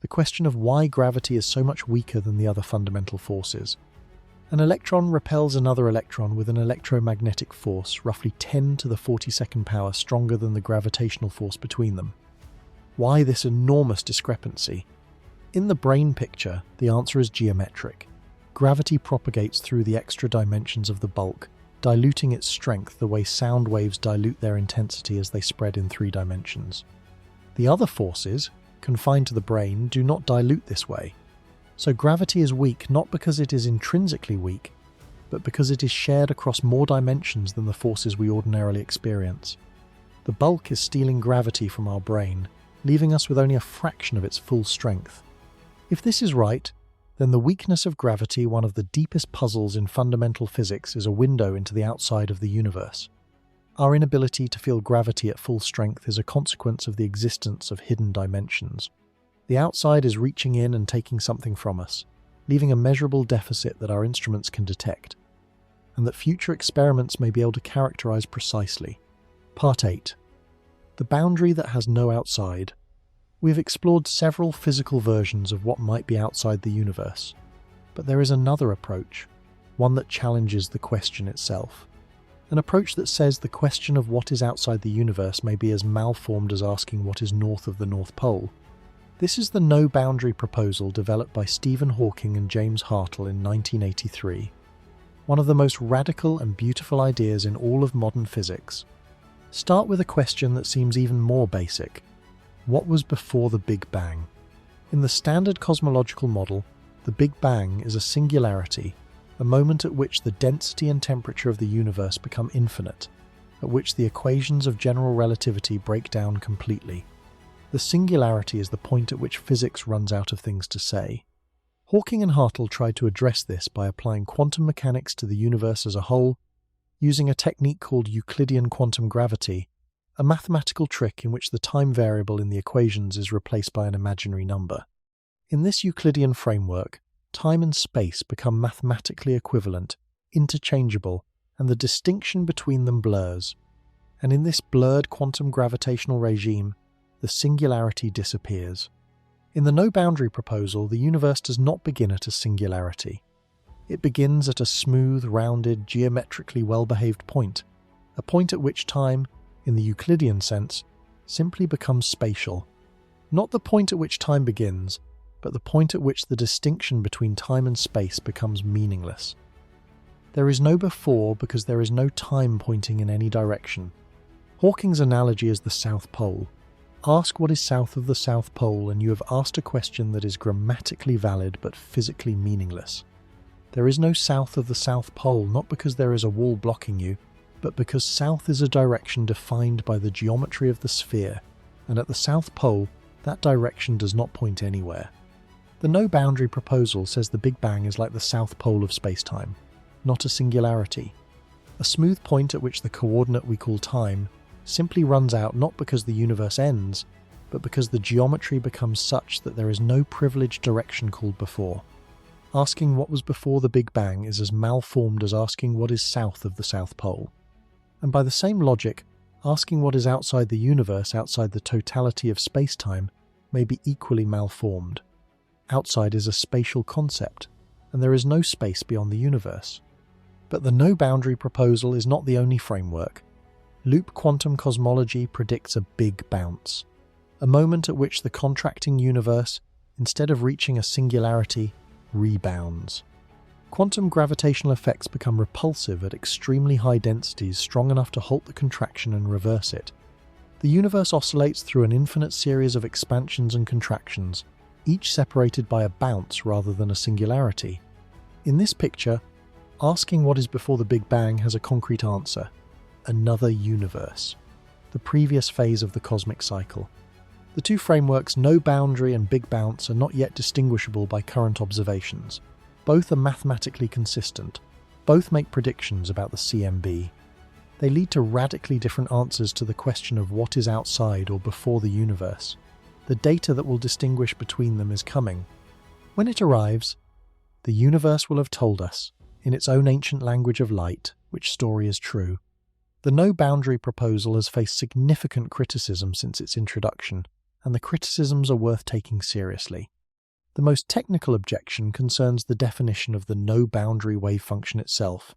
the question of why gravity is so much weaker than the other fundamental forces. An electron repels another electron with an electromagnetic force roughly 10 to the 42nd power stronger than the gravitational force between them. Why this enormous discrepancy? In the brane picture, the answer is geometric. Gravity propagates through the extra dimensions of the bulk, diluting its strength the way sound waves dilute their intensity as they spread in 3 dimensions. The other forces, confined to the brane, do not dilute this way. So gravity is weak not because it is intrinsically weak, but because it is shared across more dimensions than the forces we ordinarily experience. The bulk is stealing gravity from our brane, leaving us with only a fraction of its full strength. If this is right, then the weakness of gravity, one of the deepest puzzles in fundamental physics, is a window into the outside of the universe. Our inability to feel gravity at full strength is a consequence of the existence of hidden dimensions. The outside is reaching in and taking something from us, leaving a measurable deficit that our instruments can detect, and that future experiments may be able to characterize precisely. Part 8. The boundary that has no outside. We have explored several physical versions of what might be outside the universe, but there is another approach, one that challenges the question itself. An approach that says the question of what is outside the universe may be as malformed as asking what is north of the North Pole. This is the no-boundary proposal developed by Stephen Hawking and James Hartle in 1983. One of the most radical and beautiful ideas in all of modern physics. Start with a question that seems even more basic. What was before the Big Bang? In the standard cosmological model, the Big Bang is a singularity, a moment at which the density and temperature of the universe become infinite, at which the equations of general relativity break down completely. The singularity is the point at which physics runs out of things to say. Hawking and Hartle tried to address this by applying quantum mechanics to the universe as a whole, using a technique called Euclidean quantum gravity, a mathematical trick in which the time variable in the equations is replaced by an imaginary number. In this Euclidean framework, time and space become mathematically equivalent, interchangeable, and the distinction between them blurs. And in this blurred quantum gravitational regime, the singularity disappears. In the no-boundary proposal, the universe does not begin at a singularity. It begins at a smooth, rounded, geometrically well-behaved point, a point at which time, in the Euclidean sense, simply becomes spatial. Not the point at which time begins, but the point at which the distinction between time and space becomes meaningless. There is no before because there is no time pointing in any direction. Hawking's analogy is the South Pole. Ask what is south of the South Pole and you have asked a question that is grammatically valid but physically meaningless. There is no south of the South Pole, not because there is a wall blocking you, but because south is a direction defined by the geometry of the sphere, and at the South Pole, that direction does not point anywhere. The no-boundary proposal says the Big Bang is like the South Pole of space-time, not a singularity. A smooth point at which the coordinate we call time simply runs out not because the universe ends, but because the geometry becomes such that there is no privileged direction called before. Asking what was before the Big Bang is as malformed as asking what is south of the South Pole. And by the same logic, asking what is outside the universe, outside the totality of space-time, may be equally malformed. Outside is a spatial concept, and there is no space beyond the universe. But the no-boundary proposal is not the only framework. Loop quantum cosmology predicts a big bounce, a moment at which the contracting universe, instead of reaching a singularity, rebounds. Quantum gravitational effects become repulsive at extremely high densities strong enough to halt the contraction and reverse it. The universe oscillates through an infinite series of expansions and contractions, each separated by a bounce rather than a singularity. In this picture, asking what is before the Big Bang has a concrete answer: another universe, the previous phase of the cosmic cycle. The two frameworks, no boundary and big bounce, are not yet distinguishable by current observations. Both are mathematically consistent. Both make predictions about the CMB. They lead to radically different answers to the question of what is outside or before the universe. The data that will distinguish between them is coming. When it arrives, the universe will have told us, in its own ancient language of light, which story is true. The no-boundary proposal has faced significant criticism since its introduction, and the criticisms are worth taking seriously. The most technical objection concerns the definition of the no-boundary wave function itself,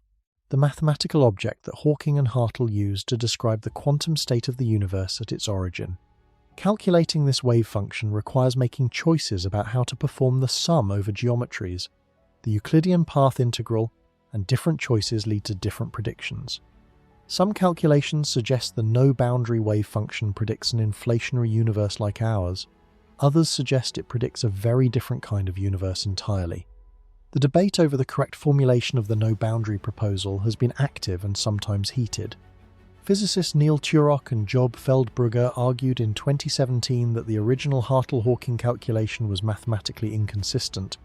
the mathematical object that Hawking and Hartle used to describe the quantum state of the universe at its origin. Calculating this wave function requires making choices about how to perform the sum over geometries. The Euclidean path integral and different choices lead to different predictions. Some calculations suggest the no-boundary wave function predicts an inflationary universe like ours. Others suggest it predicts a very different kind of universe entirely. The debate over the correct formulation of the no-boundary proposal has been active and sometimes heated. Physicists Neil Turok and Job Feldbrugger argued in 2017 that the original Hartle-Hawking calculation was mathematically inconsistent,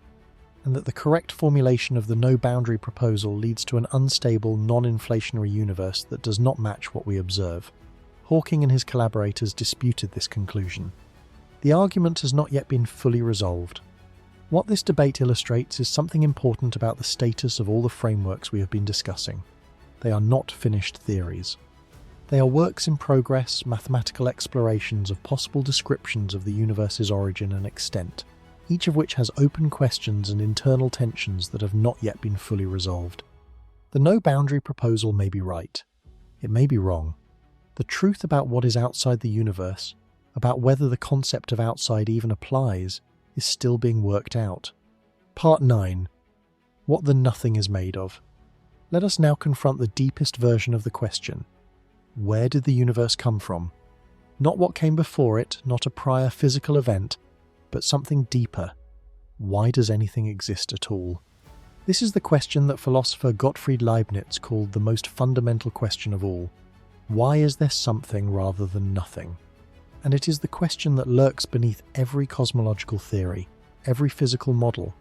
and that the correct formulation of the no-boundary proposal leads to an unstable, non-inflationary universe that does not match what we observe. Hawking and his collaborators disputed this conclusion. The argument has not yet been fully resolved. What this debate illustrates is something important about the status of all the frameworks we have been discussing. They are not finished theories. They are works in progress, mathematical explorations of possible descriptions of the universe's origin and extent, each of which has open questions and internal tensions that have not yet been fully resolved. The no-boundary proposal may be right. It may be wrong. The truth about what is outside the universe, about whether the concept of outside even applies, is still being worked out. Part 9. What the nothing is made of. Let us now confront the deepest version of the question. Where did the universe come from? Not what came before it, not a prior physical event, but something deeper. Why does anything exist at all? This is the question that philosopher Gottfried Leibniz called the most fundamental question of all. Why is there something rather than nothing? And it is the question that lurks beneath every cosmological theory, every physical model,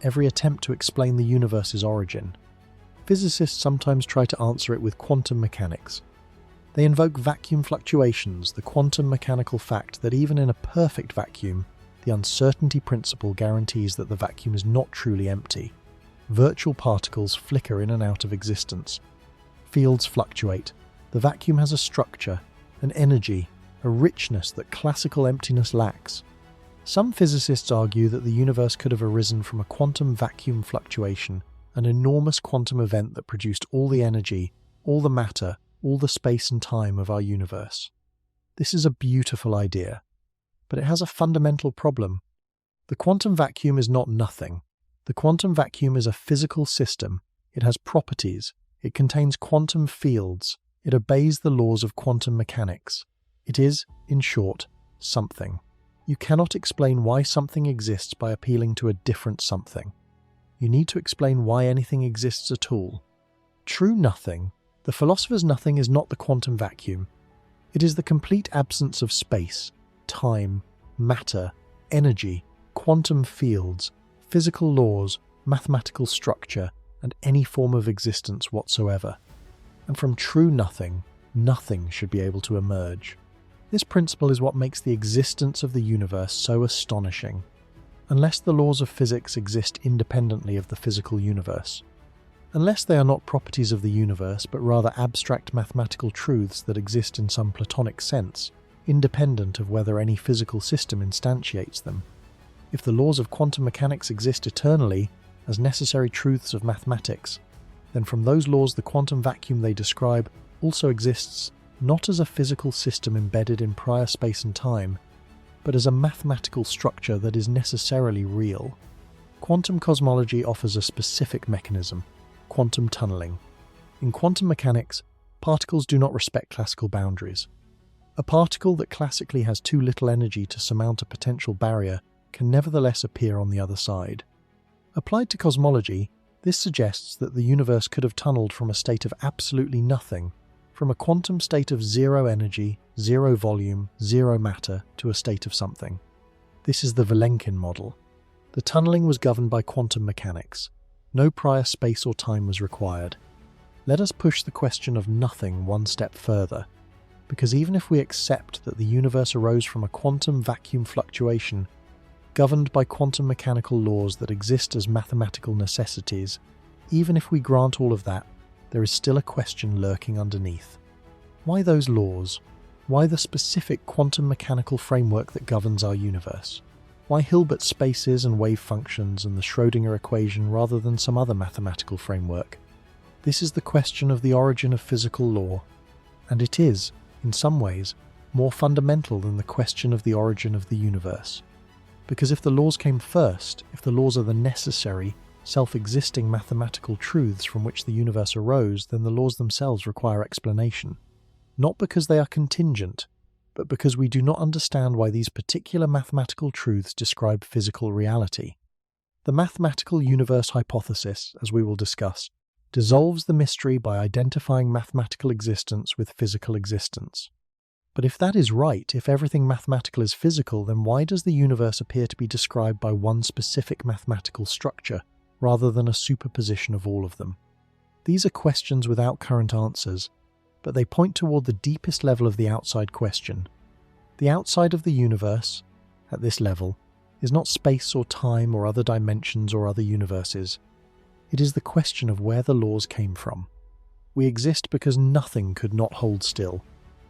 every attempt to explain the universe's origin. Physicists sometimes try to answer it with quantum mechanics. They invoke vacuum fluctuations, the quantum mechanical fact that even in a perfect vacuum, the uncertainty principle guarantees that the vacuum is not truly empty. Virtual particles flicker in and out of existence. Fields fluctuate. The vacuum has a structure, an energy, a richness that classical emptiness lacks. Some physicists argue that the universe could have arisen from a quantum vacuum fluctuation, an enormous quantum event that produced all the energy, all the matter, all the space and time of our universe. This is a beautiful idea, But it has a fundamental problem. The quantum vacuum is not nothing. The quantum vacuum is a physical system. It has properties. It contains quantum fields. It obeys the laws of quantum mechanics. It is, in short, something. You cannot explain why something exists by appealing to a different something. You need to explain why anything exists at all. True nothing, the philosopher's nothing, is not the quantum vacuum. It is the complete absence of space, time, matter, energy, quantum fields, physical laws, mathematical structure, and any form of existence whatsoever. And from true nothing, nothing should be able to emerge. This principle is what makes the existence of the universe so astonishing. Unless the laws of physics exist independently of the physical universe, unless they are not properties of the universe but rather abstract mathematical truths that exist in some Platonic sense, independent of whether any physical system instantiates them, if the laws of quantum mechanics exist eternally as necessary truths of mathematics, then from those laws the quantum vacuum they describe also exists not as a physical system embedded in prior space and time, but as a mathematical structure that is necessarily real. Quantum cosmology offers a specific mechanism: quantum tunneling. In quantum mechanics, particles do not respect classical boundaries. A particle that classically has too little energy to surmount a potential barrier can nevertheless appear on the other side. Applied to cosmology, this suggests that the universe could have tunneled from a state of absolutely nothing, from a quantum state of zero energy, zero volume, zero matter, to a state of something. This is the Vilenkin model. The tunneling was governed by quantum mechanics. No prior space or time was required. Let us push the question of nothing one step further, because even if we accept that the universe arose from a quantum vacuum fluctuation, governed by quantum mechanical laws that exist as mathematical necessities, even if we grant all of that, there is still a question lurking underneath. Why those laws? Why the specific quantum mechanical framework that governs our universe? Why Hilbert spaces and wave functions and the Schrödinger equation rather than some other mathematical framework? This is the question of the origin of physical law, and it is, in some ways, more fundamental than the question of the origin of the universe. Because if the laws came first, if the laws are the necessary, self-existing mathematical truths from which the universe arose, then the laws themselves require explanation. Not because they are contingent, but because we do not understand why these particular mathematical truths describe physical reality. The mathematical universe hypothesis, as we will discuss, dissolves the mystery by identifying mathematical existence with physical existence. But if that is right, if everything mathematical is physical, then why does the universe appear to be described by one specific mathematical structure, rather than a superposition of all of them? These are questions without current answers, but they point toward the deepest level of the outside question. The outside of the universe, at this level, is not space or time or other dimensions or other universes. It is the question of where the laws came from. We exist because nothing could not hold still.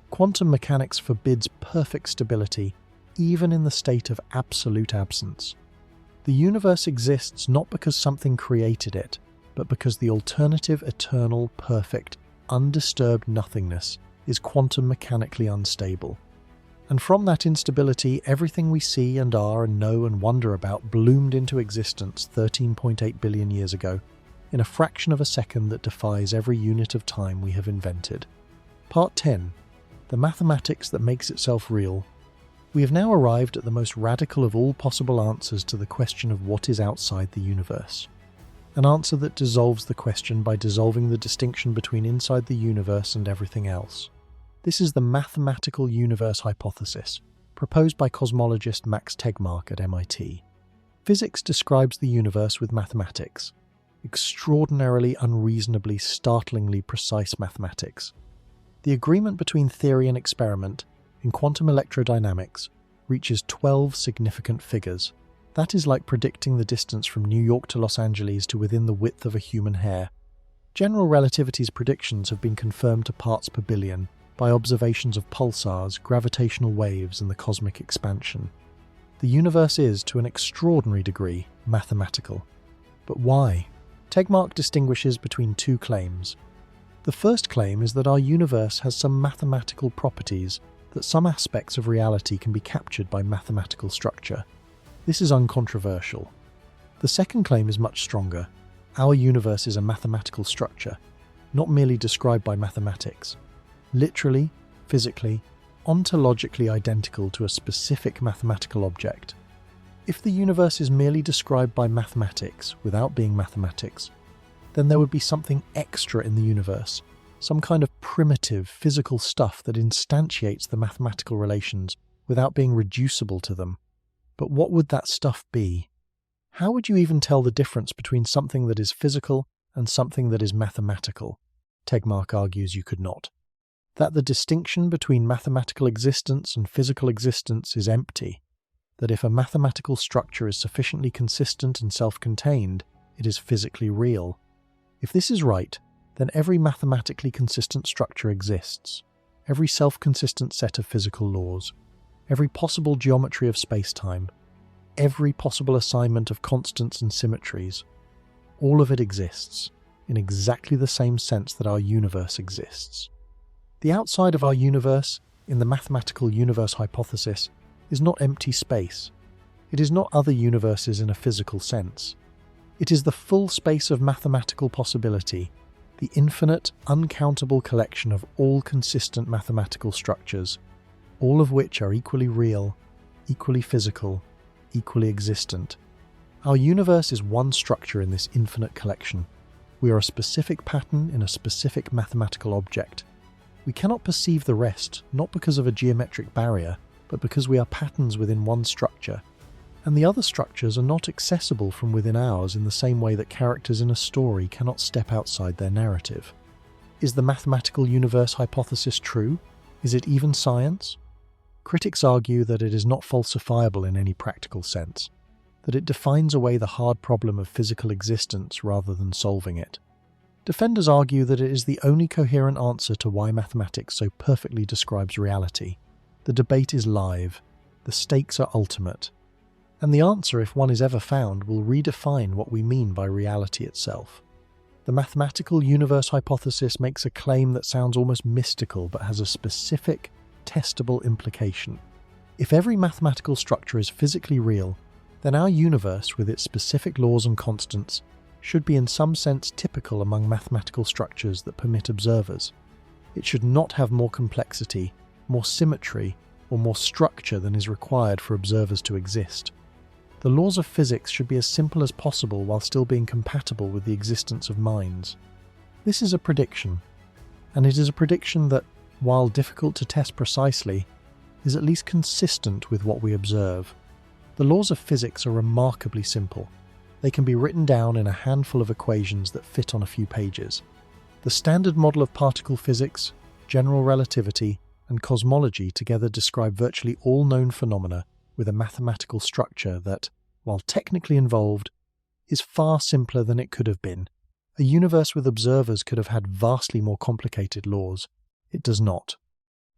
Quantum mechanics forbids perfect stability, even in the state of absolute absence. The universe exists not because something created it, but because the alternative, eternal, perfect, undisturbed nothingness is quantum mechanically unstable. And from that instability, everything we see and are and know and wonder about bloomed into existence 13.8 billion years ago, in a fraction of a second that defies every unit of time we have invented. Part 10. The mathematics that makes itself real. We have now arrived at the most radical of all possible answers to the question of what is outside the universe. An answer that dissolves the question by dissolving the distinction between inside the universe and everything else. This is the mathematical universe hypothesis, proposed by cosmologist Max Tegmark at MIT. Physics describes the universe with mathematics, extraordinarily, unreasonably, startlingly precise mathematics. The agreement between theory and experiment in quantum electrodynamics reaches 12 significant figures. That is like predicting the distance from New York to Los Angeles to within the width of a human hair. General relativity's predictions have been confirmed to parts per billion by observations of pulsars, gravitational waves, and the cosmic expansion. The universe is, to an extraordinary degree, mathematical. But why? Tegmark distinguishes between two claims. The first claim is that our universe has some mathematical properties that some aspects of reality can be captured by mathematical structure. This is uncontroversial. The second claim is much stronger. Our universe is a mathematical structure, not merely described by mathematics. Literally, physically, ontologically identical to a specific mathematical object. If the universe is merely described by mathematics without being mathematics, then there would be something extra in the universe, some kind of primitive physical stuff that instantiates the mathematical relations without being reducible to them. But what would that stuff be? How would you even tell the difference between something that is physical and something that is mathematical? Tegmark argues you could not. That the distinction between mathematical existence and physical existence is empty. That if a mathematical structure is sufficiently consistent and self-contained, it is physically real. If this is right, then every mathematically consistent structure exists. Every self-consistent set of physical laws. Every possible geometry of space-time. Every possible assignment of constants and symmetries. All of it exists, in exactly the same sense that our universe exists. The outside of our universe, in the mathematical universe hypothesis, is not empty space. It is not other universes in a physical sense. It is the full space of mathematical possibility, the infinite, uncountable collection of all consistent mathematical structures, all of which are equally real, equally physical, equally existent. Our universe is one structure in this infinite collection. We are a specific pattern in a specific mathematical object. We cannot perceive the rest, not because of a geometric barrier, but because we are patterns within one structure. And the other structures are not accessible from within ours in the same way that characters in a story cannot step outside their narrative. Is the mathematical universe hypothesis true? Is it even science? Critics argue that it is not falsifiable in any practical sense, that it defines away the hard problem of physical existence rather than solving it. Defenders argue that it is the only coherent answer to why mathematics so perfectly describes reality. The debate is live, the stakes are ultimate, and the answer, if one is ever found, will redefine what we mean by reality itself. The mathematical universe hypothesis makes a claim that sounds almost mystical but has a specific, testable implication. If every mathematical structure is physically real, then our universe, with its specific laws and constants, should be in some sense typical among mathematical structures that permit observers. It should not have more complexity, more symmetry, or more structure than is required for observers to exist. The laws of physics should be as simple as possible while still being compatible with the existence of minds. This is a prediction, and it is a prediction that, while difficult to test precisely, is at least consistent with what we observe. The laws of physics are remarkably simple. They can be written down in a handful of equations that fit on a few pages. The standard model of particle physics, general relativity, and cosmology together describe virtually all known phenomena with a mathematical structure that, while technically involved, is far simpler than it could have been. A universe with observers could have had vastly more complicated laws. It does not.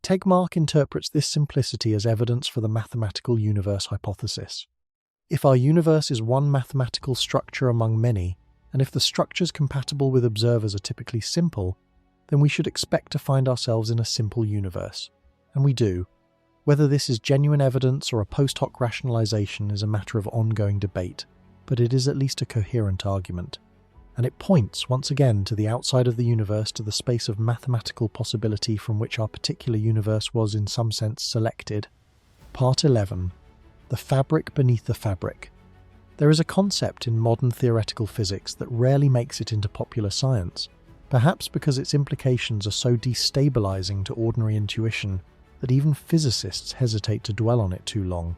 Tegmark interprets this simplicity as evidence for the mathematical universe hypothesis. If our universe is one mathematical structure among many, and if the structures compatible with observers are typically simple, then we should expect to find ourselves in a simple universe. And we do. Whether this is genuine evidence or a post hoc rationalization is a matter of ongoing debate, but it is at least a coherent argument. And it points, once again, to the outside of the universe, to the space of mathematical possibility from which our particular universe was in some sense selected. Part 11. The fabric beneath the fabric. There is a concept in modern theoretical physics that rarely makes it into popular science, perhaps because its implications are so destabilizing to ordinary intuition that even physicists hesitate to dwell on it too long.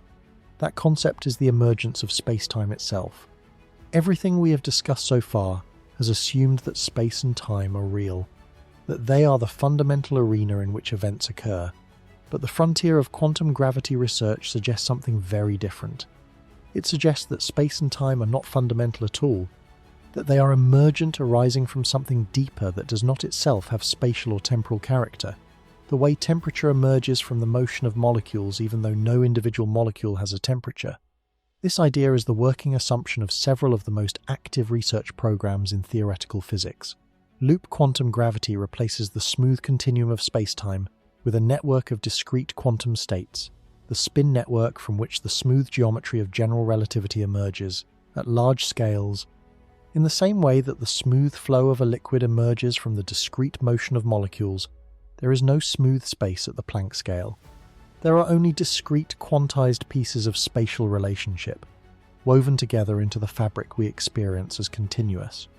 That concept is the emergence of space-time itself. Everything we have discussed so far has assumed that space and time are real, that they are the fundamental arena in which events occur. But the frontier of quantum gravity research suggests something very different. It suggests that space and time are not fundamental at all, that they are emergent, arising from something deeper that does not itself have spatial or temporal character, the way temperature emerges from the motion of molecules even though no individual molecule has a temperature. This idea is the working assumption of several of the most active research programs in theoretical physics. Loop quantum gravity replaces the smooth continuum of spacetime with a network of discrete quantum states, the spin network from which the smooth geometry of general relativity emerges, at large scales, in the same way that the smooth flow of a liquid emerges from the discrete motion of molecules. There is no smooth space at the Planck scale. There are only discrete quantized pieces of spatial relationship, woven together into the fabric we experience as continuous.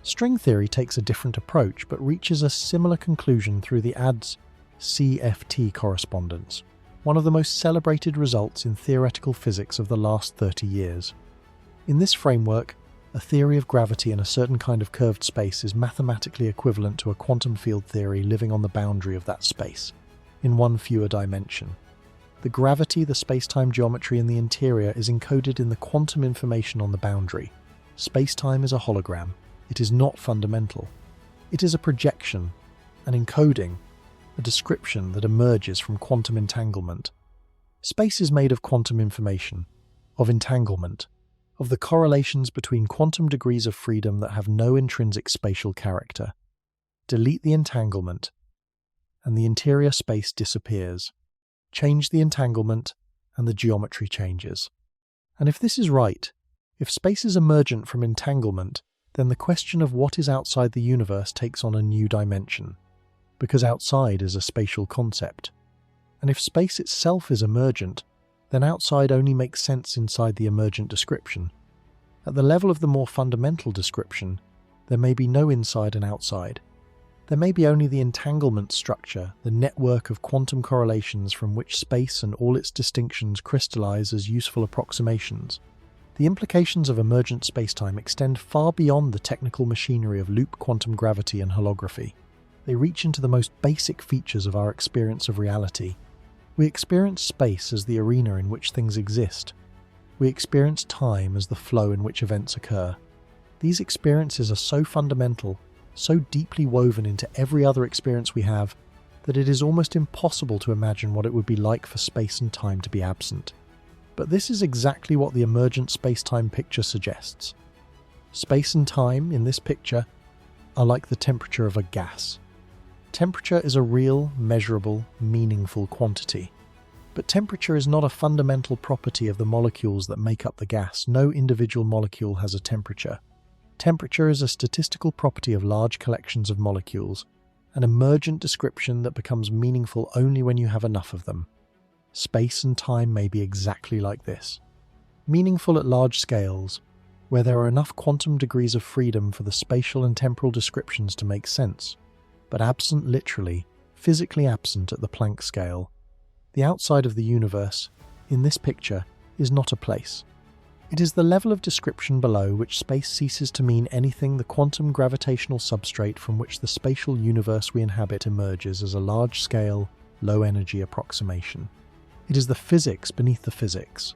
String theory takes a different approach, but reaches a similar conclusion through the ADS-CFT correspondence, one of the most celebrated results in theoretical physics of the last 30 years. In this framework, a theory of gravity in a certain kind of curved space is mathematically equivalent to a quantum field theory living on the boundary of that space, in one fewer dimension. The gravity, the space-time geometry in the interior is encoded in the quantum information on the boundary. Space-time is a hologram. It is not fundamental. It is a projection, an encoding, a description that emerges from quantum entanglement. Space is made of quantum information, of entanglement, of the correlations between quantum degrees of freedom that have no intrinsic spatial character. Delete the entanglement, and the interior space disappears. Change the entanglement, and the geometry changes. And if this is right, if space is emergent from entanglement, then the question of what is outside the universe takes on a new dimension, because outside is a spatial concept. And if space itself is emergent, then outside only makes sense inside the emergent description. At the level of the more fundamental description, there may be no inside and outside. There may be only the entanglement structure, the network of quantum correlations from which space and all its distinctions crystallize as useful approximations. The implications of emergent spacetime extend far beyond the technical machinery of loop quantum gravity and holography. They reach into the most basic features of our experience of reality. We experience space as the arena in which things exist. We experience time as the flow in which events occur. These experiences are so fundamental, so deeply woven into every other experience we have, that it is almost impossible to imagine what it would be like for space and time to be absent. But this is exactly what the emergent space-time picture suggests. Space and time, in this picture, are like the temperature of a gas. Temperature is a real, measurable, meaningful quantity. But temperature is not a fundamental property of the molecules that make up the gas. No individual molecule has a temperature. Temperature is a statistical property of large collections of molecules, an emergent description that becomes meaningful only when you have enough of them. Space and time may be exactly like this. Meaningful at large scales, where there are enough quantum degrees of freedom for the spatial and temporal descriptions to make sense, but absent literally, physically absent at the Planck scale. The outside of the universe, in this picture, is not a place. It is the level of description below which space ceases to mean anything, the quantum gravitational substrate from which the spatial universe we inhabit emerges as a large-scale, low-energy approximation. It is the physics beneath the physics,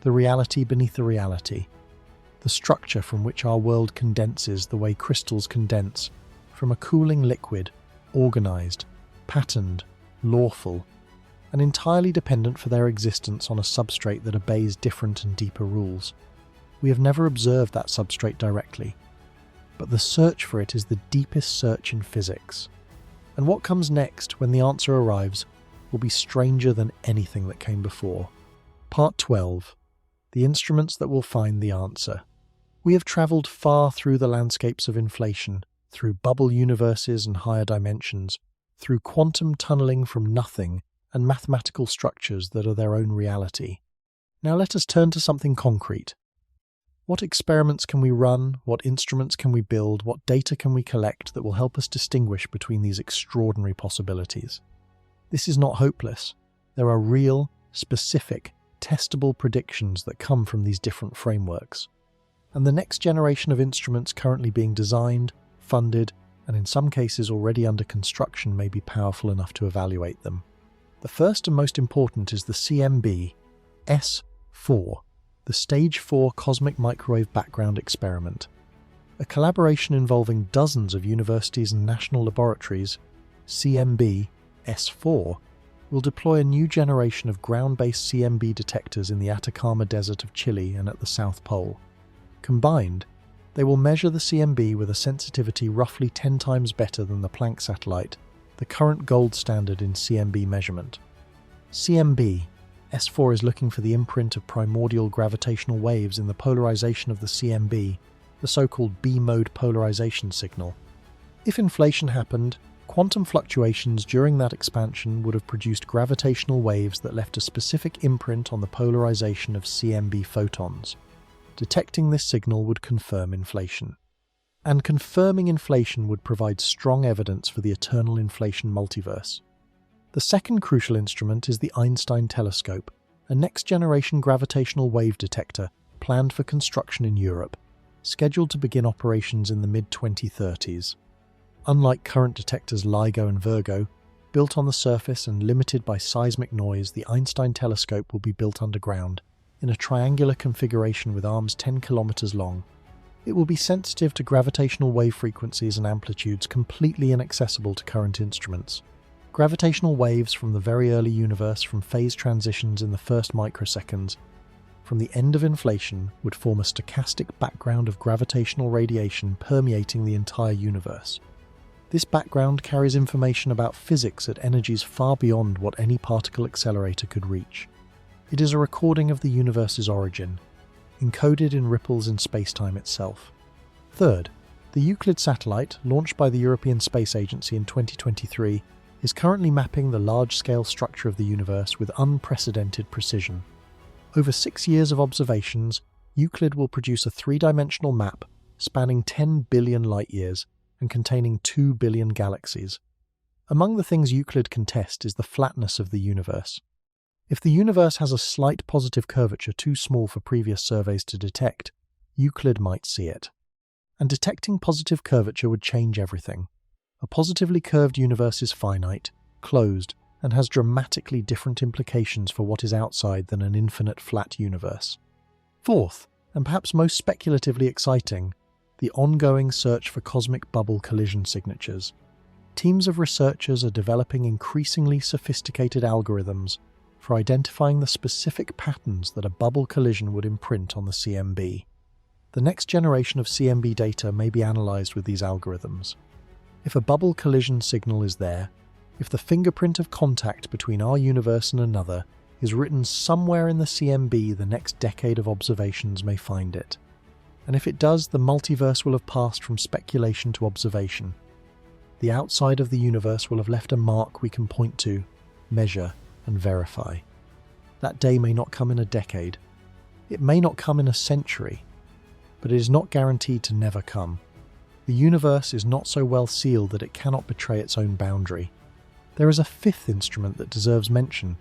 the reality beneath the reality, the structure from which our world condenses the way crystals condense, from a cooling liquid, organized, patterned, lawful, and entirely dependent for their existence on a substrate that obeys different and deeper rules. We have never observed that substrate directly, but the search for it is the deepest search in physics. And what comes next, when the answer arrives, will be stranger than anything that came before. Part 12. The instruments that will find the answer. We have travelled far through the landscapes of inflation, through bubble universes and higher dimensions, through quantum tunneling from nothing and mathematical structures that are their own reality. Now let us turn to something concrete. What experiments can we run? What instruments can we build? What data can we collect that will help us distinguish between these extraordinary possibilities? This is not hopeless. There are real, specific, testable predictions that come from these different frameworks. And the next generation of instruments currently being designed, funded, and in some cases already under construction may be powerful enough to evaluate them. The first and most important is the CMB S4, the Stage 4 Cosmic Microwave Background Experiment. A collaboration involving dozens of universities and national laboratories, CMB S4 will deploy a new generation of ground-based CMB detectors in the Atacama Desert of Chile and at the South Pole. Combined, they will measure the CMB with a sensitivity roughly 10 times better than the Planck satellite the current gold standard in CMB measurement. CMB, S4 is looking for the imprint of primordial gravitational waves in the polarization of the CMB, the so-called B-mode polarization signal. If inflation happened, quantum fluctuations during that expansion would have produced gravitational waves that left a specific imprint on the polarization of CMB photons. Detecting this signal would confirm inflation. And confirming inflation would provide strong evidence for the eternal inflation multiverse. The second crucial instrument is the Einstein telescope, a next-generation gravitational wave detector planned for construction in Europe, scheduled to begin operations in the mid-2030s. Unlike current detectors LIGO and Virgo, built on the surface and limited by seismic noise, the Einstein telescope will be built underground, in a triangular configuration with arms 10 kilometers long. It will be sensitive to gravitational wave frequencies and amplitudes completely inaccessible to current instruments. Gravitational waves from the very early universe from phase transitions in the first microseconds from the end of inflation would form a stochastic background of gravitational radiation permeating the entire universe. This background carries information about physics at energies far beyond what any particle accelerator could reach. It is a recording of the universe's origin, encoded in ripples in spacetime itself. Third, the Euclid satellite, launched by the European Space Agency in 2023, is currently mapping the large-scale structure of the universe with unprecedented precision. Over 6 years of observations, Euclid will produce a three-dimensional map spanning 10 billion light-years and containing 2 billion galaxies. Among the things Euclid can test is the flatness of the universe. If the universe has a slight positive curvature too small for previous surveys to detect, Euclid might see it. And detecting positive curvature would change everything. A positively curved universe is finite, closed, and has dramatically different implications for what is outside than an infinite flat universe. Fourth, and perhaps most speculatively exciting, the ongoing search for cosmic bubble collision signatures. Teams of researchers are developing increasingly sophisticated algorithms for identifying the specific patterns that a bubble collision would imprint on the CMB. The next generation of CMB data may be analysed with these algorithms. If a bubble collision signal is there, if the fingerprint of contact between our universe and another is written somewhere in the CMB, the next decade of observations may find it. And if it does, the multiverse will have passed from speculation to observation. The outside of the universe will have left a mark we can point to, measure, and verify. That day may not come in a decade. It may not come in a century, but it is not guaranteed to never come. The universe is not so well sealed that it cannot betray its own boundary. There is a fifth instrument that deserves mention,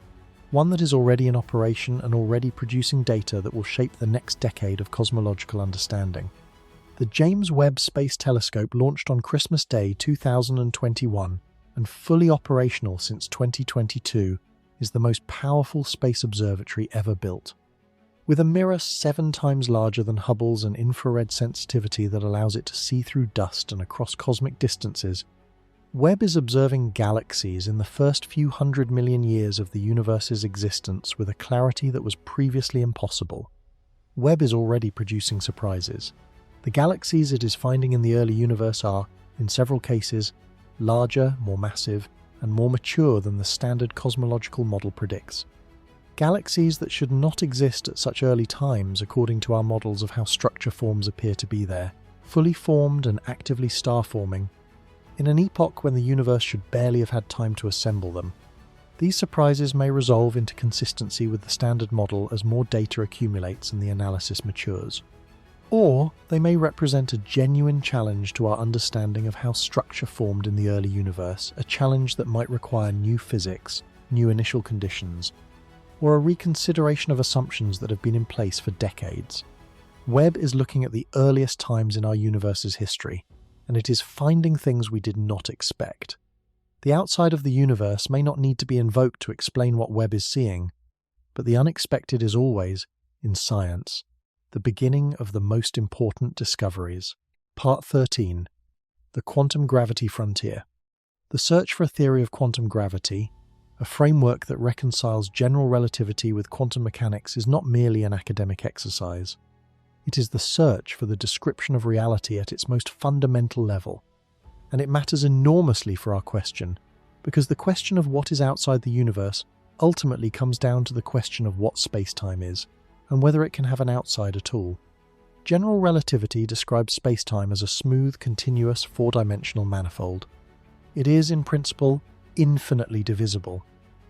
one that is already in operation and already producing data that will shape the next decade of cosmological understanding. The James Webb Space Telescope, launched on Christmas Day 2021 and fully operational since 2022, is the most powerful space observatory ever built. With a mirror 7 times larger than Hubble's and infrared sensitivity that allows it to see through dust and across cosmic distances, Webb is observing galaxies in the first few 100 million years of the universe's existence with a clarity that was previously impossible. Webb is already producing surprises. The galaxies it is finding in the early universe are, in several cases, larger, more massive, and more mature than the standard cosmological model predicts. Galaxies that should not exist at such early times according to our models of how structure forms appear to be there, fully formed and actively star-forming, in an epoch when the universe should barely have had time to assemble them. These surprises may resolve into consistency with the standard model as more data accumulates and the analysis matures. Or they may represent a genuine challenge to our understanding of how structure formed in the early universe, a challenge that might require new physics, new initial conditions, or a reconsideration of assumptions that have been in place for decades. Webb is looking at the earliest times in our universe's history, and it is finding things we did not expect. The outside of the universe may not need to be invoked to explain what Webb is seeing, but the unexpected is always, in science, the beginning of the most important discoveries. Part 13. The Quantum Gravity Frontier. The search for a theory of quantum gravity, a framework that reconciles general relativity with quantum mechanics, is not merely an academic exercise. It is the search for the description of reality at its most fundamental level, and it matters enormously for our question, because the question of what is outside the universe ultimately comes down to the question of what space-time is, and whether it can have an outside at all. General relativity describes space-time as a smooth, continuous, four-dimensional manifold. It is, in principle, infinitely divisible.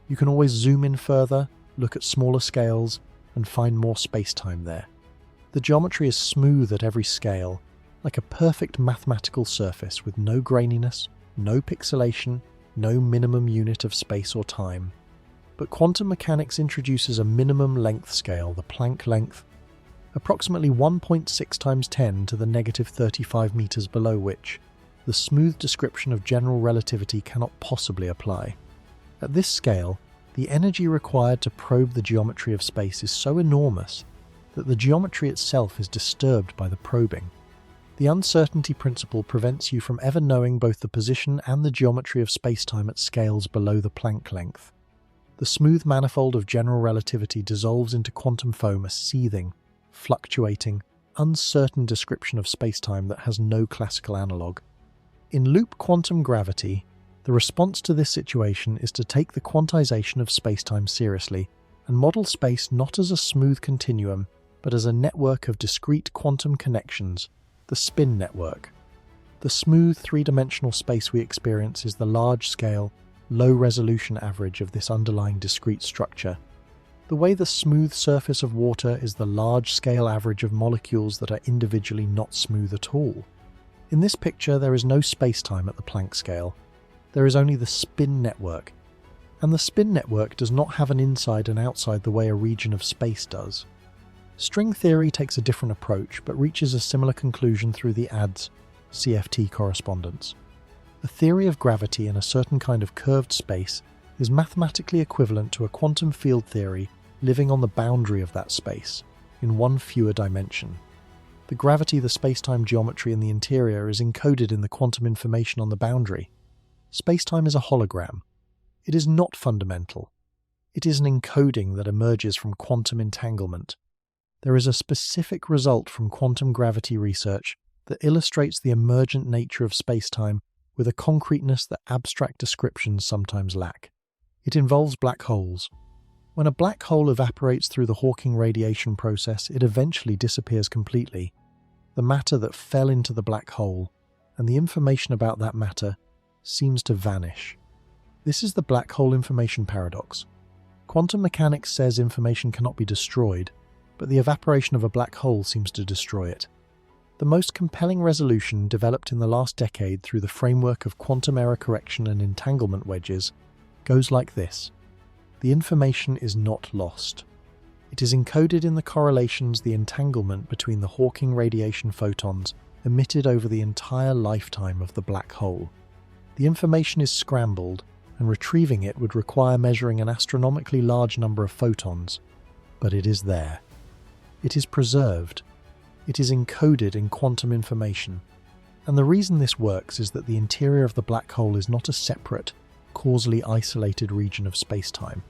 You can always zoom in further, look at smaller scales, and find more space-time there. The geometry is smooth at every scale, like a perfect mathematical surface with no graininess, no pixelation, no minimum unit of space or time. But quantum mechanics introduces a minimum length scale, the Planck length, approximately 1.6 times 10 to the negative 35 meters below which the smooth description of general relativity cannot possibly apply. At this scale, the energy required to probe the geometry of space is so enormous that the geometry itself is disturbed by the probing. The uncertainty principle prevents you from ever knowing both the position and the geometry of spacetime at scales below the Planck length. The smooth manifold of general relativity dissolves into quantum foam, a seething, fluctuating, uncertain description of spacetime that has no classical analogue. In loop quantum gravity, the response to this situation is to take the quantization of spacetime seriously and model space not as a smooth continuum, but as a network of discrete quantum connections, the spin network. The smooth three-dimensional space we experience is the large-scale, low-resolution average of this underlying discrete structure. The way the smooth surface of water is the large-scale average of molecules that are individually not smooth at all. In this picture, there is no spacetime at the Planck scale. There is only the spin network, and the spin network does not have an inside and outside the way a region of space does. String theory takes a different approach, but reaches a similar conclusion through the ADS CFT correspondence. The theory of gravity in a certain kind of curved space is mathematically equivalent to a quantum field theory living on the boundary of that space, in one fewer dimension. The gravity, the spacetime geometry in the interior is encoded in the quantum information on the boundary. Spacetime is a hologram. It is not fundamental. It is an encoding that emerges from quantum entanglement. There is a specific result from quantum gravity research that illustrates the emergent nature of spacetime with a concreteness that abstract descriptions sometimes lack. It involves black holes. When a black hole evaporates through the Hawking radiation process, it eventually disappears completely. The matter that fell into the black hole, and the information about that matter, seems to vanish. This is the black hole information paradox. Quantum mechanics says information cannot be destroyed, but the evaporation of a black hole seems to destroy it. The most compelling resolution developed in the last decade through the framework of quantum error correction and entanglement wedges goes like this. The information is not lost. It is encoded in the correlations, the entanglement between the Hawking radiation photons emitted over the entire lifetime of the black hole. The information is scrambled, and retrieving it would require measuring an astronomically large number of photons, but it is there. It is preserved. It is encoded in quantum information. And the reason this works is that the interior of the black hole is not a separate, causally isolated region of spacetime.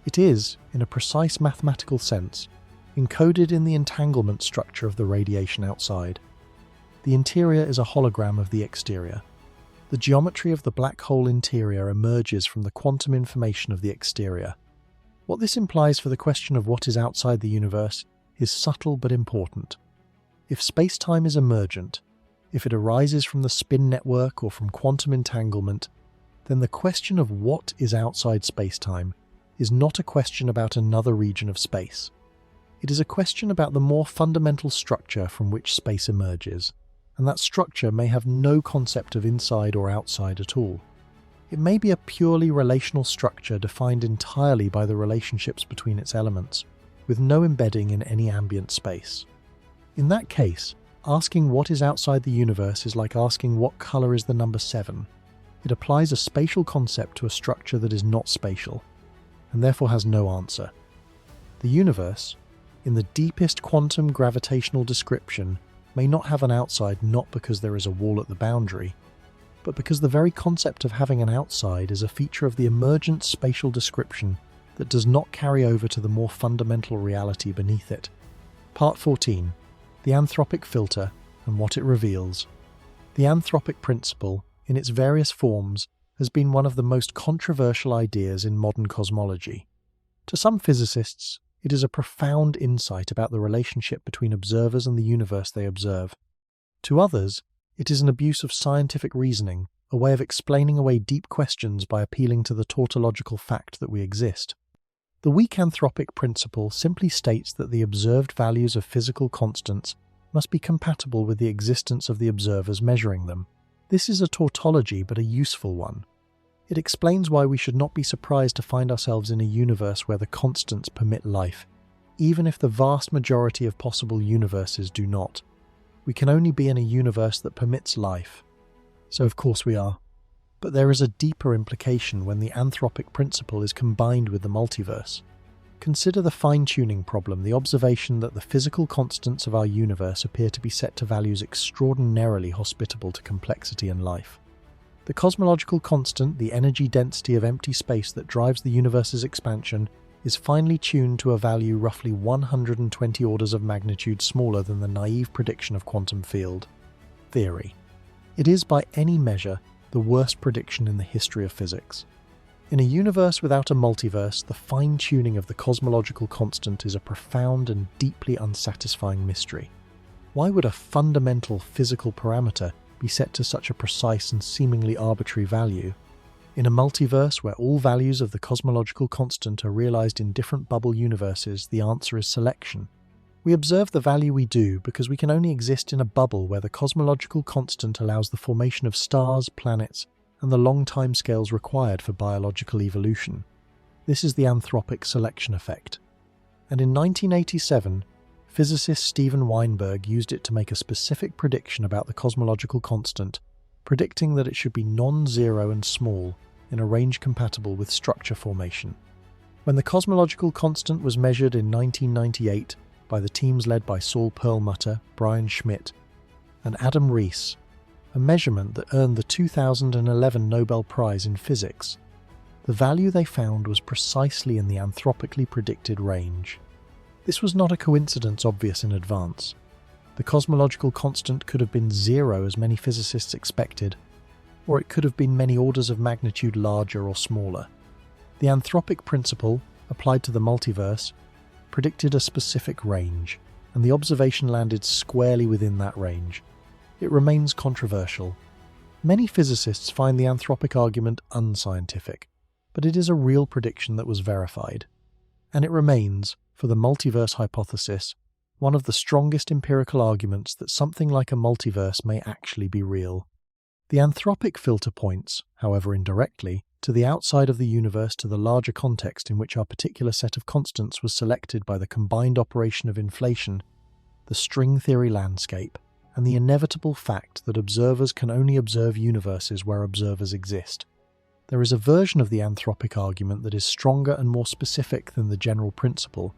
It is, in a precise mathematical sense, encoded in the entanglement structure of the radiation outside. The interior is a hologram of the exterior. The geometry of the black hole interior emerges from the quantum information of the exterior. What this implies for the question of what is outside the universe is subtle but important. If spacetime is emergent, if it arises from the spin network or from quantum entanglement, then the question of what is outside spacetime is not a question about another region of space. It is a question about the more fundamental structure from which space emerges, and that structure may have no concept of inside or outside at all. It may be a purely relational structure defined entirely by the relationships between its elements, with no embedding in any ambient space. In that case, asking what is outside the universe is like asking what color is the number 7. It applies a spatial concept to a structure that is not spatial, and therefore has no answer. The universe, in the deepest quantum gravitational description, may not have an outside not because there is a wall at the boundary, but because the very concept of having an outside is a feature of the emergent spatial description that does not carry over to the more fundamental reality beneath it. Part 14. The anthropic filter and what it reveals. The anthropic principle, in its various forms, has been one of the most controversial ideas in modern cosmology. To some physicists, it is a profound insight about the relationship between observers and the universe they observe. To others, it is an abuse of scientific reasoning, a way of explaining away deep questions by appealing to the tautological fact that we exist. The weak anthropic principle simply states that the observed values of physical constants must be compatible with the existence of the observers measuring them. This is a tautology, but a useful one. It explains why we should not be surprised to find ourselves in a universe where the constants permit life, even if the vast majority of possible universes do not. We can only be in a universe that permits life. So of course we are. But there is a deeper implication when the anthropic principle is combined with the multiverse. Consider the fine-tuning problem, the observation that the physical constants of our universe appear to be set to values extraordinarily hospitable to complexity and life. The cosmological constant, the energy density of empty space that drives the universe's expansion, is finely tuned to a value roughly 120 orders of magnitude smaller than the naive prediction of quantum field theory. It is, by any measure, the worst prediction in the history of physics. In a universe without a multiverse, the fine-tuning of the cosmological constant is a profound and deeply unsatisfying mystery. Why would a fundamental physical parameter be set to such a precise and seemingly arbitrary value? In a multiverse where all values of the cosmological constant are realized in different bubble universes, the answer is selection. We observe the value we do because we can only exist in a bubble where the cosmological constant allows the formation of stars, planets, and the long timescales required for biological evolution. This is the anthropic selection effect. And in 1987, physicist Steven Weinberg used it to make a specific prediction about the cosmological constant, predicting that it should be non-zero and small in a range compatible with structure formation. When the cosmological constant was measured in 1998 by the teams led by Saul Perlmutter, Brian Schmidt, and Adam Rees, a measurement that earned the 2011 Nobel Prize in Physics, the value they found was precisely in the anthropically predicted range. This was not a coincidence obvious in advance. The cosmological constant could have been zero, as many physicists expected, or it could have been many orders of magnitude larger or smaller. The anthropic principle, applied to the multiverse, predicted a specific range, and the observation landed squarely within that range. It remains controversial. Many physicists find the anthropic argument unscientific, but it is a real prediction that was verified. And it remains, for the multiverse hypothesis, one of the strongest empirical arguments that something like a multiverse may actually be real. The anthropic filter points, however indirectly, to the outside of the universe, to the larger context in which our particular set of constants was selected by the combined operation of inflation, the string theory landscape, and the inevitable fact that observers can only observe universes where observers exist. There is a version of the anthropic argument that is stronger and more specific than the general principle,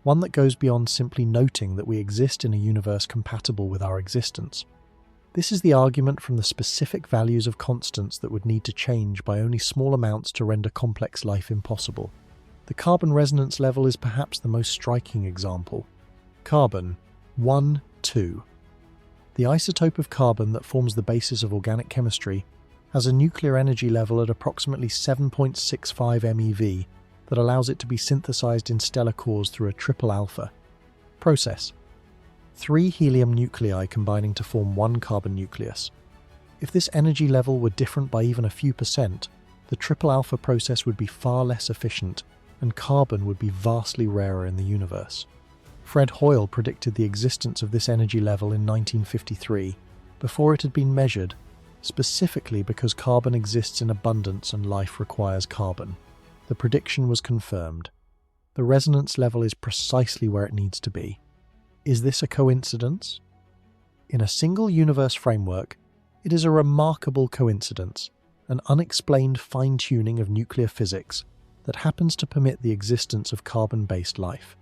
one that goes beyond simply noting that we exist in a universe compatible with our existence. This is the argument from the specific values of constants that would need to change by only small amounts to render complex life impossible. The carbon resonance level is perhaps the most striking example. Carbon 1, 2. The isotope of carbon that forms the basis of organic chemistry has a nuclear energy level at approximately 7.65 MeV that allows it to be synthesized in stellar cores through a triple alpha process. 3 helium nuclei combining to form 1 carbon nucleus. If this energy level were different by even a few percent, the triple alpha process would be far less efficient, and carbon would be vastly rarer in the universe. Fred Hoyle predicted the existence of this energy level in 1953, before it had been measured, specifically because carbon exists in abundance and life requires carbon. The prediction was confirmed. The resonance level is precisely where it needs to be. Is this a coincidence? In a single universe framework, it is a remarkable coincidence, an unexplained fine-tuning of nuclear physics that happens to permit the existence of carbon-based life.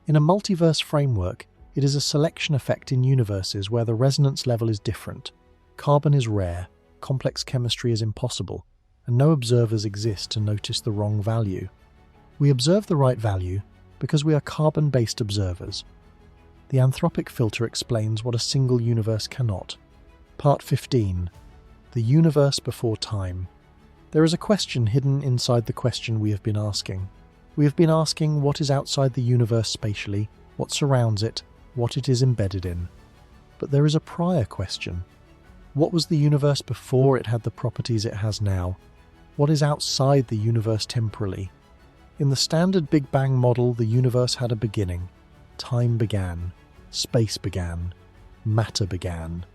In a multiverse framework, it is a selection effect in universes where the resonance level is different. Carbon is rare, complex chemistry is impossible, and no observers exist to notice the wrong value. We observe the right value because we are carbon-based observers. The anthropic filter explains what a single universe cannot. Part 15. The universe before time. There is a question hidden inside the question we have been asking. We have been asking what is outside the universe spatially, what surrounds it, what it is embedded in. But there is a prior question. What was the universe before it had the properties it has now? What is outside the universe temporally? In the standard Big Bang model, the universe had a beginning. Time began. Space began. Matter began.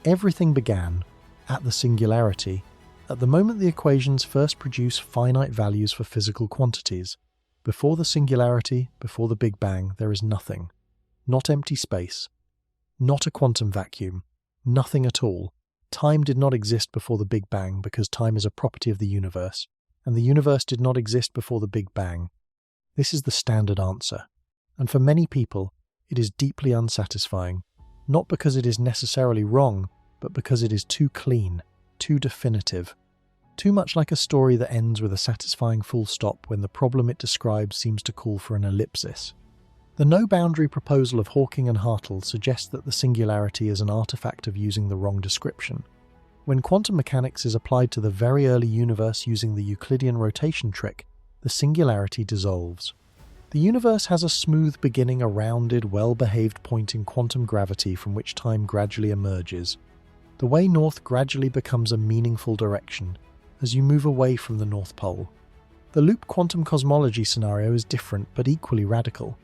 Everything began at the singularity, at the moment the equations first produce finite values for physical quantities. Before the singularity, before the Big Bang, there is nothing. Not empty space. Not a quantum vacuum. Nothing at all. Time did not exist before the Big Bang because time is a property of the universe, and the universe did not exist before the Big Bang. This is the standard answer, and for many people, it is deeply unsatisfying, not because it is necessarily wrong, but because it is too clean, too definitive, too much like a story that ends with a satisfying full stop when the problem it describes seems to call for an ellipsis. The no-boundary proposal of Hawking and Hartle suggests that the singularity is an artifact of using the wrong description. When quantum mechanics is applied to the very early universe using the Euclidean rotation trick, the singularity dissolves. The universe has a smooth beginning, a rounded, well-behaved point in quantum gravity from which time gradually emerges. The way north gradually becomes a meaningful direction as you move away from the North Pole. The loop quantum cosmology scenario is different but equally radical.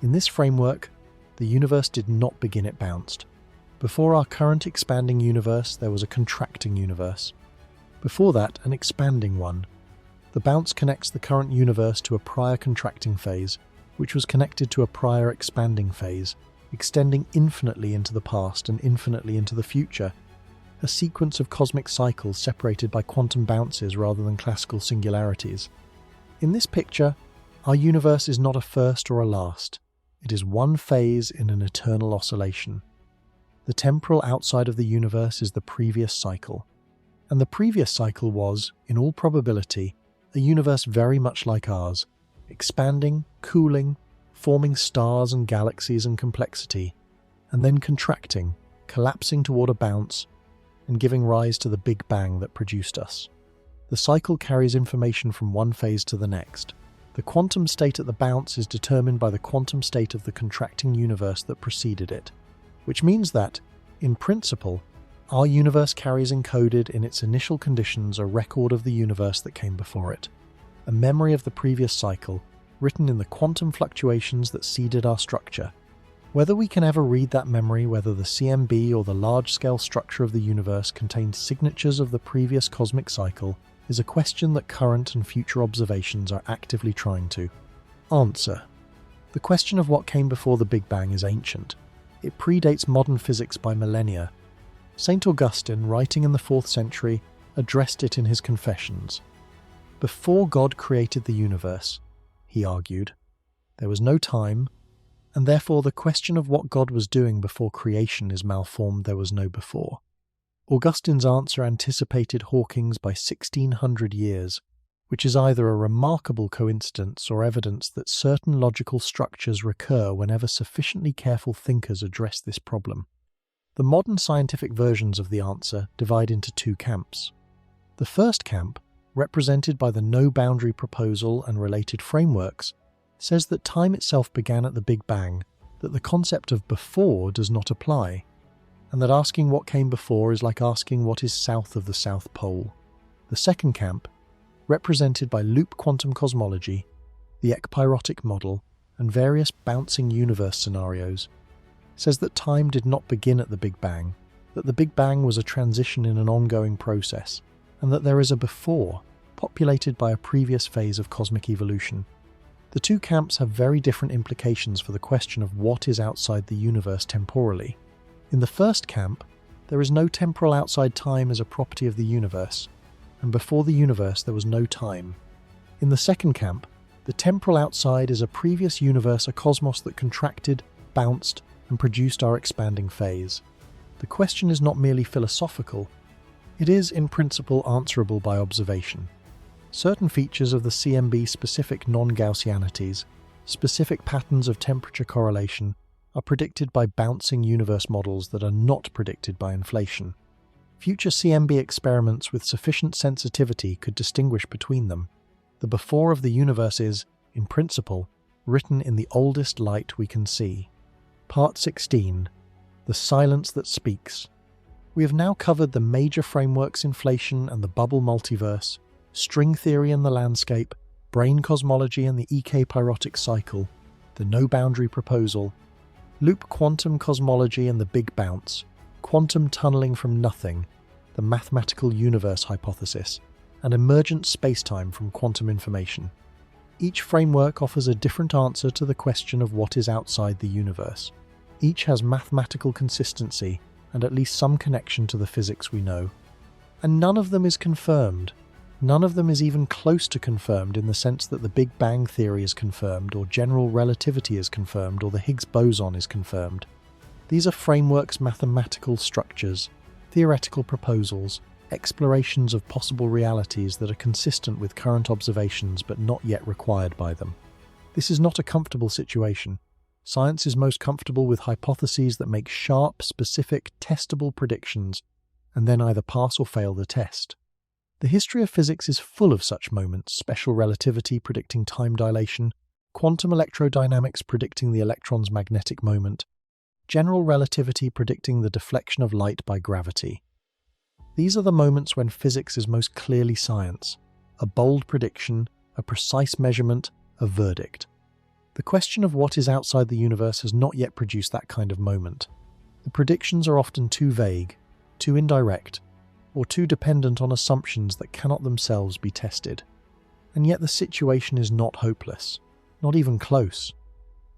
In this framework, the universe did not begin, it bounced. Before our current expanding universe, there was a contracting universe. Before that, an expanding one. The bounce connects the current universe to a prior contracting phase, which was connected to a prior expanding phase, extending infinitely into the past and infinitely into the future, a sequence of cosmic cycles separated by quantum bounces rather than classical singularities. In this picture, our universe is not a first or a last. It is one phase in an eternal oscillation. The temporal outside of the universe is the previous cycle. And the previous cycle was, in all probability, a universe very much like ours, expanding, cooling, forming stars and galaxies and complexity, and then contracting, collapsing toward a bounce, and giving rise to the Big Bang that produced us. The cycle carries information from one phase to the next. The quantum state at the bounce is determined by the quantum state of the contracting universe that preceded it, which means that, in principle, our universe carries encoded in its initial conditions a record of the universe that came before it, a memory of the previous cycle, written in the quantum fluctuations that seeded our structure. Whether we can ever read that memory, whether the CMB or the large-scale structure of the universe contains signatures of the previous cosmic cycle, is a question that current and future observations are actively trying to answer. The question of what came before the Big Bang is ancient. It predates modern physics by millennia. St. Augustine, writing in the 4th century, addressed it in his Confessions. Before God created the universe, he argued, there was no time, and therefore the question of what God was doing before creation is malformed. There was no before. Augustine's answer anticipated Hawking's by 1600 years, which is either a remarkable coincidence or evidence that certain logical structures recur whenever sufficiently careful thinkers address this problem. The modern scientific versions of the answer divide into two camps. The first camp, represented by the no-boundary proposal and related frameworks, says that time itself began at the Big Bang, that the concept of before does not apply, and that asking what came before is like asking what is south of the South Pole. The second camp, represented by loop quantum cosmology, the ekpyrotic model, and various bouncing universe scenarios, says that time did not begin at the Big Bang, that the Big Bang was a transition in an ongoing process, and that there is a before, populated by a previous phase of cosmic evolution. The two camps have very different implications for the question of what is outside the universe temporally. In the first camp, there is no temporal outside time as a property of the universe, and before the universe there was no time. In the second camp, the temporal outside is a previous universe, a cosmos that contracted, bounced, and produced our expanding phase. The question is not merely philosophical, it is, in principle, answerable by observation. Certain features of the CMB-specific non-Gaussianities, specific patterns of temperature correlation, are predicted by bouncing universe models that are not predicted by inflation. Future CMB experiments with sufficient sensitivity could distinguish between them. The before of the universe is, in principle, written in the oldest light we can see. Part 16. The silence that speaks. We have now covered the major frameworks: inflation and the bubble multiverse, string theory and the landscape, brain cosmology and the EK pyrotic cycle, the no-boundary proposal, loop quantum cosmology and the big bounce, quantum tunneling from nothing, the mathematical universe hypothesis, and emergent spacetime from quantum information. Each framework offers a different answer to the question of what is outside the universe. Each has mathematical consistency and at least some connection to the physics we know. And none of them is confirmed. None of them is even close to confirmed in the sense that the Big Bang theory is confirmed, or general relativity is confirmed, or the Higgs boson is confirmed. These are frameworks, mathematical structures, theoretical proposals, explorations of possible realities that are consistent with current observations but not yet required by them. This is not a comfortable situation. Science is most comfortable with hypotheses that make sharp, specific, testable predictions and then either pass or fail the test. The history of physics is full of such moments: special relativity predicting time dilation, quantum electrodynamics predicting the electron's magnetic moment, general relativity predicting the deflection of light by gravity. These are the moments when physics is most clearly science: a bold prediction, a precise measurement, a verdict. The question of what is outside the universe has not yet produced that kind of moment. The predictions are often too vague, too indirect, or too dependent on assumptions that cannot themselves be tested. And yet the situation is not hopeless, not even close.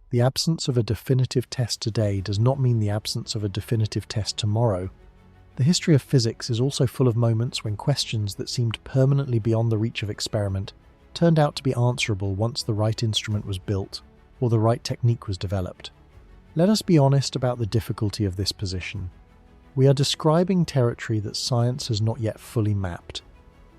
The absence of a definitive test today does not mean the absence of a definitive test tomorrow. The history of physics is also full of moments when questions that seemed permanently beyond the reach of experiment turned out to be answerable once the right instrument was built or the right technique was developed. Let us be honest about the difficulty of this position. We are describing territory that science has not yet fully mapped.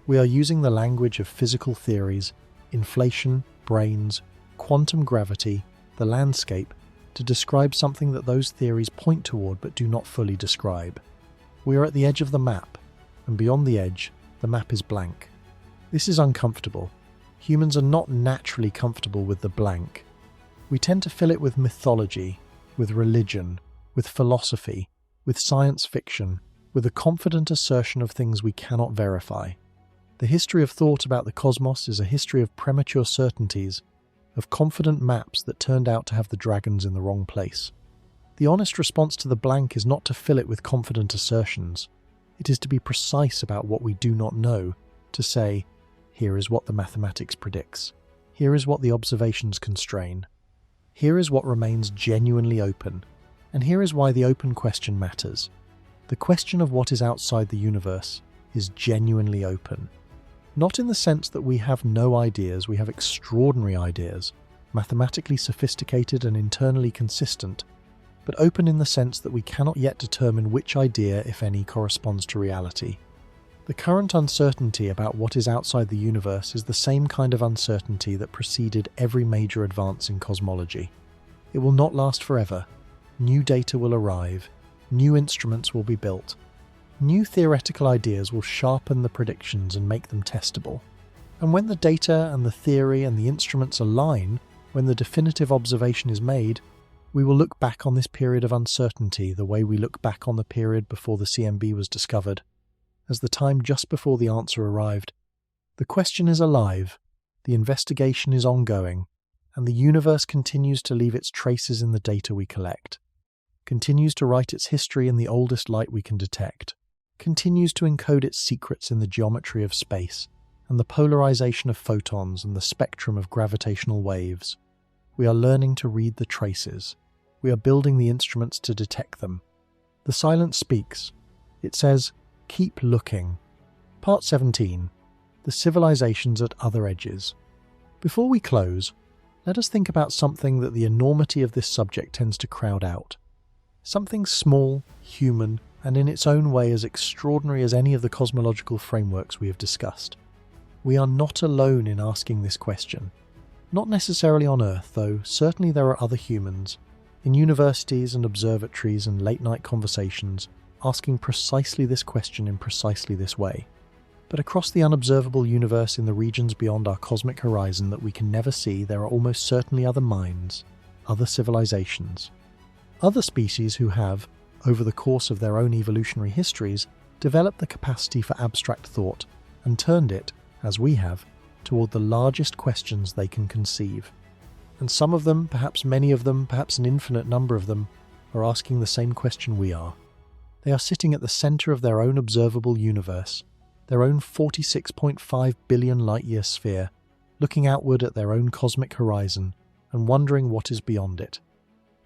We are using the language of physical theories, inflation, brains, quantum gravity, the landscape, to describe something that those theories point toward but do not fully describe. We are at the edge of the map, and beyond the edge, the map is blank. This is uncomfortable. Humans are not naturally comfortable with the blank. We tend to fill it with mythology, with religion, with philosophy, with science fiction, with a confident assertion of things we cannot verify. The history of thought about the cosmos is a history of premature certainties, of confident maps that turned out to have the dragons in the wrong place. The honest response to the blank is not to fill it with confident assertions. It is to be precise about what we do not know, to say, here is what the mathematics predicts. Here is what the observations constrain. Here is what remains genuinely open. And here is why the open question matters. The question of what is outside the universe is genuinely open. Not in the sense that we have no ideas, we have extraordinary ideas, mathematically sophisticated and internally consistent, but open in the sense that we cannot yet determine which idea, if any, corresponds to reality. The current uncertainty about what is outside the universe is the same kind of uncertainty that preceded every major advance in cosmology. It will not last forever. New data will arrive, new instruments will be built, new theoretical ideas will sharpen the predictions and make them testable. And when the data and the theory and the instruments align, when the definitive observation is made, we will look back on this period of uncertainty the way we look back on the period before the CMB was discovered, as the time just before the answer arrived. The question is alive, the investigation is ongoing, and the universe continues to leave its traces in the data we collect, continues to write its history in the oldest light we can detect, continues to encode its secrets in the geometry of space and the polarization of photons and the spectrum of gravitational waves. We are learning to read the traces. We are building the instruments to detect them. The silence speaks. It says, keep looking. Part 17. The civilizations at other edges. Before we close, let us think about something that the enormity of this subject tends to crowd out. Something small, human, and in its own way as extraordinary as any of the cosmological frameworks we have discussed. We are not alone in asking this question. Not necessarily on Earth, though certainly there are other humans, in universities and observatories and late-night conversations, asking precisely this question in precisely this way. But across the unobservable universe in the regions beyond our cosmic horizon that we can never see, there are almost certainly other minds, other civilizations. Other species who have, over the course of their own evolutionary histories, developed the capacity for abstract thought and turned it, as we have, toward the largest questions they can conceive. And some of them, perhaps many of them, perhaps an infinite number of them, are asking the same question we are. They are sitting at the center of their own observable universe, their own 46.5 billion light-year sphere, looking outward at their own cosmic horizon and wondering what is beyond it.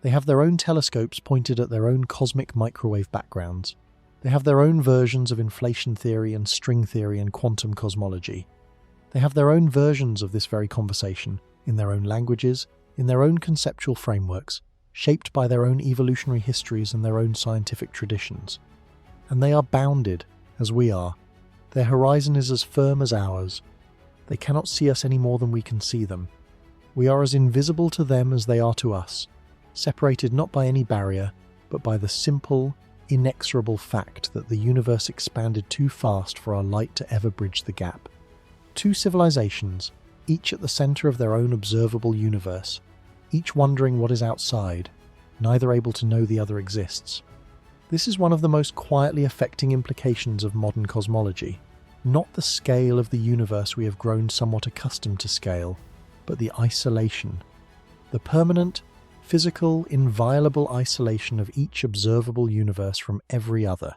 They have their own telescopes pointed at their own cosmic microwave backgrounds. They have their own versions of inflation theory and string theory and quantum cosmology. They have their own versions of this very conversation, in their own languages, in their own conceptual frameworks, shaped by their own evolutionary histories and their own scientific traditions. And they are bounded, as we are. Their horizon is as firm as ours. They cannot see us any more than we can see them. We are as invisible to them as they are to us, separated not by any barrier, but by the simple, inexorable fact that the universe expanded too fast for our light to ever bridge the gap. Two civilizations, each at the center of their own observable universe, each wondering what is outside, neither able to know the other exists. This is one of the most quietly affecting implications of modern cosmology. Not the scale of the universe we have grown somewhat accustomed to scale, but the isolation. The permanent, physical, inviolable isolation of each observable universe from every other.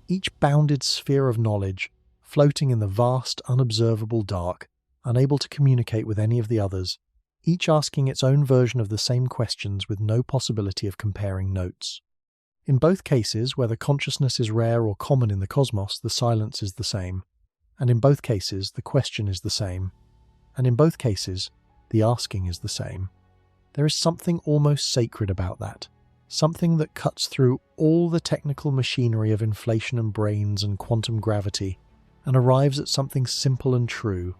Each bounded sphere of knowledge, floating in the vast, unobservable dark, unable to communicate with any of the others, each asking its own version of the same questions with no possibility of comparing notes. In both cases, whether consciousness is rare or common in the cosmos, the silence is the same. And in both cases, the question is the same. And in both cases, the asking is the same. There is something almost sacred about that. Something that cuts through all the technical machinery of inflation and brains and quantum gravity and arrives at something simple and true.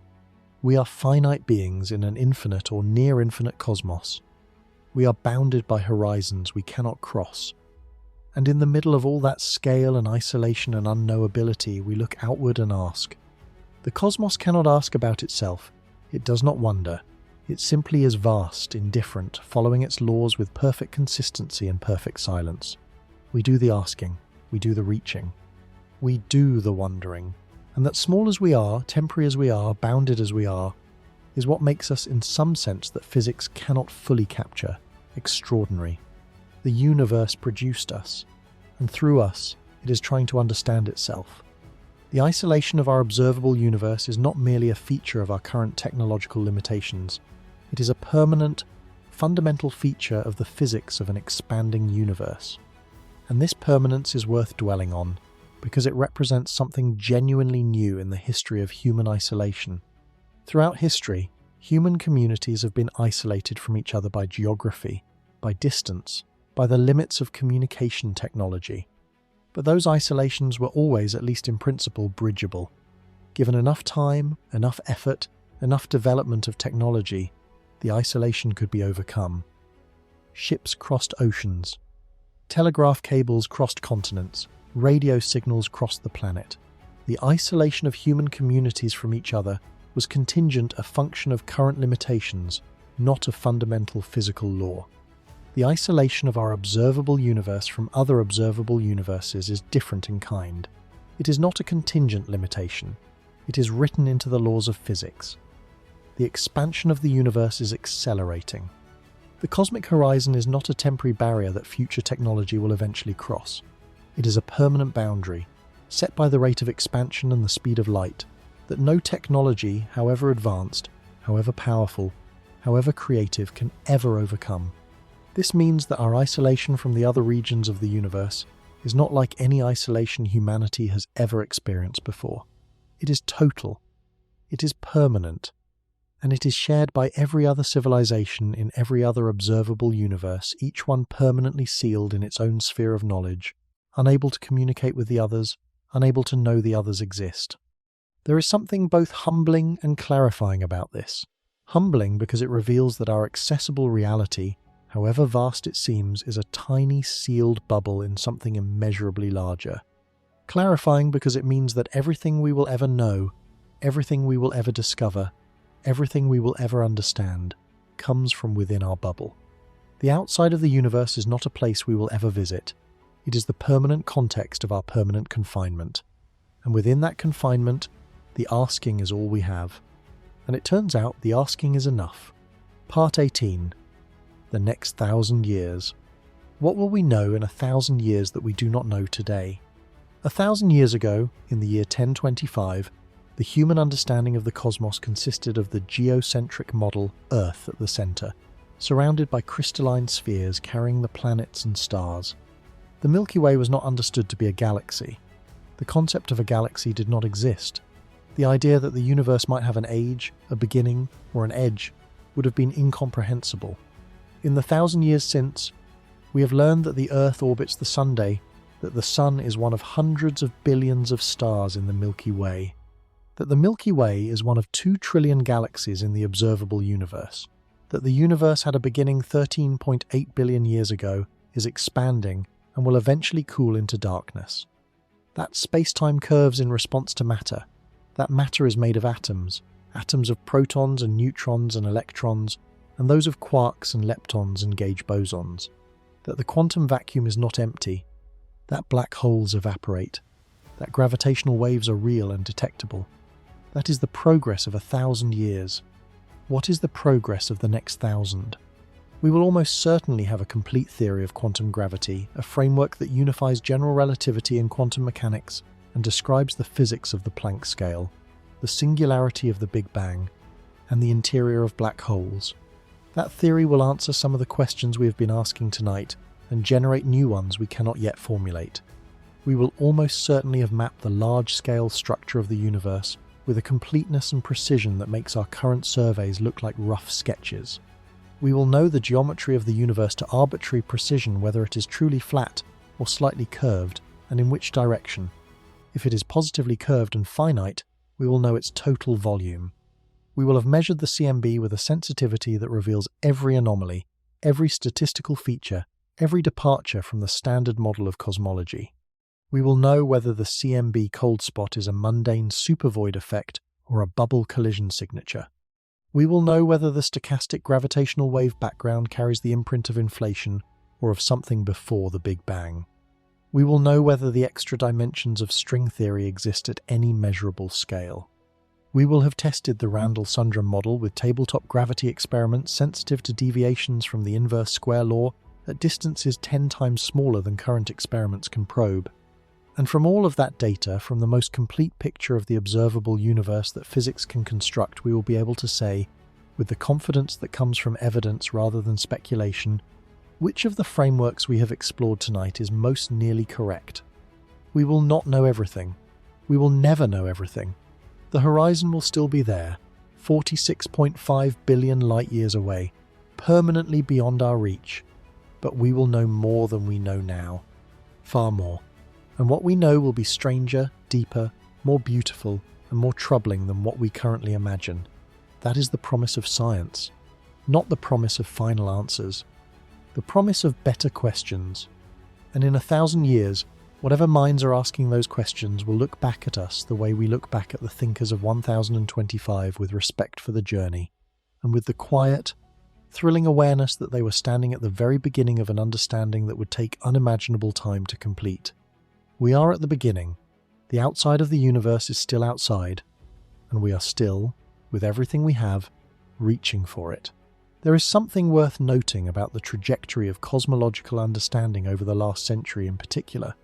We are finite beings in an infinite or near-infinite cosmos. We are bounded by horizons we cannot cross. And in the middle of all that scale and isolation and unknowability, we look outward and ask. The cosmos cannot ask about itself. It does not wonder. It simply is vast, indifferent, following its laws with perfect consistency and perfect silence. We do the asking. We do the reaching. We do the wondering. And that small as we are, temporary as we are, bounded as we are, is what makes us in some sense that physics cannot fully capture, extraordinary. The universe produced us, and through us, it is trying to understand itself. The isolation of our observable universe is not merely a feature of our current technological limitations. It is a permanent, fundamental feature of the physics of an expanding universe. And this permanence is worth dwelling on, because it represents something genuinely new in the history of human isolation. Throughout history, human communities have been isolated from each other by geography, by distance, by the limits of communication technology. But those isolations were always, at least in principle, bridgeable. Given enough time, enough effort, enough development of technology, the isolation could be overcome. Ships crossed oceans. Telegraph cables crossed continents. Radio signals crossed the planet. The isolation of human communities from each other was contingent a function of current limitations, not a fundamental physical law. The isolation of our observable universe from other observable universes is different in kind. It is not a contingent limitation. It is written into the laws of physics. The expansion of the universe is accelerating. The cosmic horizon is not a temporary barrier that future technology will eventually cross. It is a permanent boundary, set by the rate of expansion and the speed of light, that no technology, however advanced, however powerful, however creative, can ever overcome. This means that our isolation from the other regions of the universe is not like any isolation humanity has ever experienced before. It is total, it is permanent, and it is shared by every other civilization in every other observable universe, each one permanently sealed in its own sphere of knowledge, unable to communicate with the others, unable to know the others exist. There is something both humbling and clarifying about this. Humbling because it reveals that our accessible reality however vast it seems, is a tiny sealed bubble in something immeasurably larger. Clarifying because it means that everything we will ever know, everything we will ever discover, everything we will ever understand, comes from within our bubble. The outside of the universe is not a place we will ever visit. It is the permanent context of our permanent confinement. And within that confinement, the asking is all we have. And it turns out the asking is enough. Part 18. The next 1,000 years. What will we know in 1,000 years that we do not know today? 1,000 years ago, in the year 1025, the human understanding of the cosmos consisted of the geocentric model Earth at the centre, surrounded by crystalline spheres carrying the planets and stars. The Milky Way was not understood to be a galaxy. The concept of a galaxy did not exist. The idea that the universe might have an age, a beginning, or an edge would have been incomprehensible. In the 1,000 years since, we have learned that the Earth orbits the Sunday, that the Sun is one of hundreds of billions of stars in the Milky Way, that the Milky Way is one of 2 trillion galaxies in the observable universe, that the universe had a beginning 13.8 billion years ago, is expanding, and will eventually cool into darkness. That space-time curves in response to matter. That matter is made of atoms of protons and neutrons and electrons, and those of quarks and leptons and gauge bosons. That the quantum vacuum is not empty. That black holes evaporate. That gravitational waves are real and detectable. That is the progress of 1,000 years. What is the progress of the next 1,000? We will almost certainly have a complete theory of quantum gravity, a framework that unifies general relativity and quantum mechanics and describes the physics of the Planck scale, the singularity of the Big Bang, and the interior of black holes. That theory will answer some of the questions we have been asking tonight and generate new ones we cannot yet formulate. We will almost certainly have mapped the large-scale structure of the universe with a completeness and precision that makes our current surveys look like rough sketches. We will know the geometry of the universe to arbitrary precision, whether it is truly flat or slightly curved, and in which direction. If it is positively curved and finite, we will know its total volume. We will have measured the CMB with a sensitivity that reveals every anomaly, every statistical feature, every departure from the standard model of cosmology. We will know whether the CMB cold spot is a mundane supervoid effect or a bubble collision signature. We will know whether the stochastic gravitational wave background carries the imprint of inflation or of something before the Big Bang. We will know whether the extra dimensions of string theory exist at any measurable scale. We will have tested the Randall-Sundrum model with tabletop gravity experiments sensitive to deviations from the inverse square law at distances 10 times smaller than current experiments can probe. And from all of that data, from the most complete picture of the observable universe that physics can construct, we will be able to say, with the confidence that comes from evidence rather than speculation, which of the frameworks we have explored tonight is most nearly correct. We will not know everything. We will never know everything. The horizon will still be there, 46.5 billion light-years away, permanently beyond our reach. But we will know more than we know now. Far more. And what we know will be stranger, deeper, more beautiful, and more troubling than what we currently imagine. That is the promise of science, not the promise of final answers, the promise of better questions. And in 1,000 years, whatever minds are asking those questions will look back at us the way we look back at the thinkers of 1025 with respect for the journey, and with the quiet, thrilling awareness that they were standing at the very beginning of an understanding that would take unimaginable time to complete. We are at the beginning. The outside of the universe is still outside, and we are still, with everything we have, reaching for it. There is something worth noting about the trajectory of cosmological understanding over the last century in particular.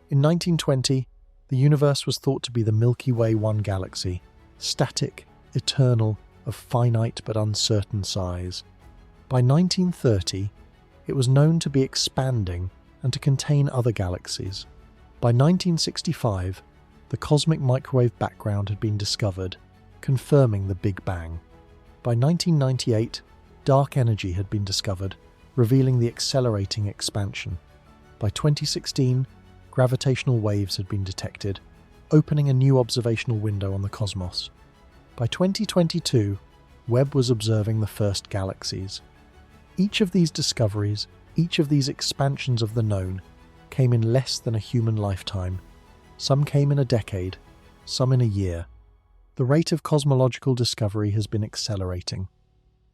In 1920, the universe was thought to be the Milky Way 1 galaxy, static, eternal, of finite but uncertain size. By 1930, it was known to be expanding and to contain other galaxies. By 1965, the cosmic microwave background had been discovered, confirming the Big Bang. By 1998, dark energy had been discovered, revealing the accelerating expansion. By 2016, gravitational waves had been detected, opening a new observational window on the cosmos. By 2022, Webb was observing the first galaxies. Each of these discoveries, each of these expansions of the known, came in less than a human lifetime. Some came in a decade, some in a year. The rate of cosmological discovery has been accelerating.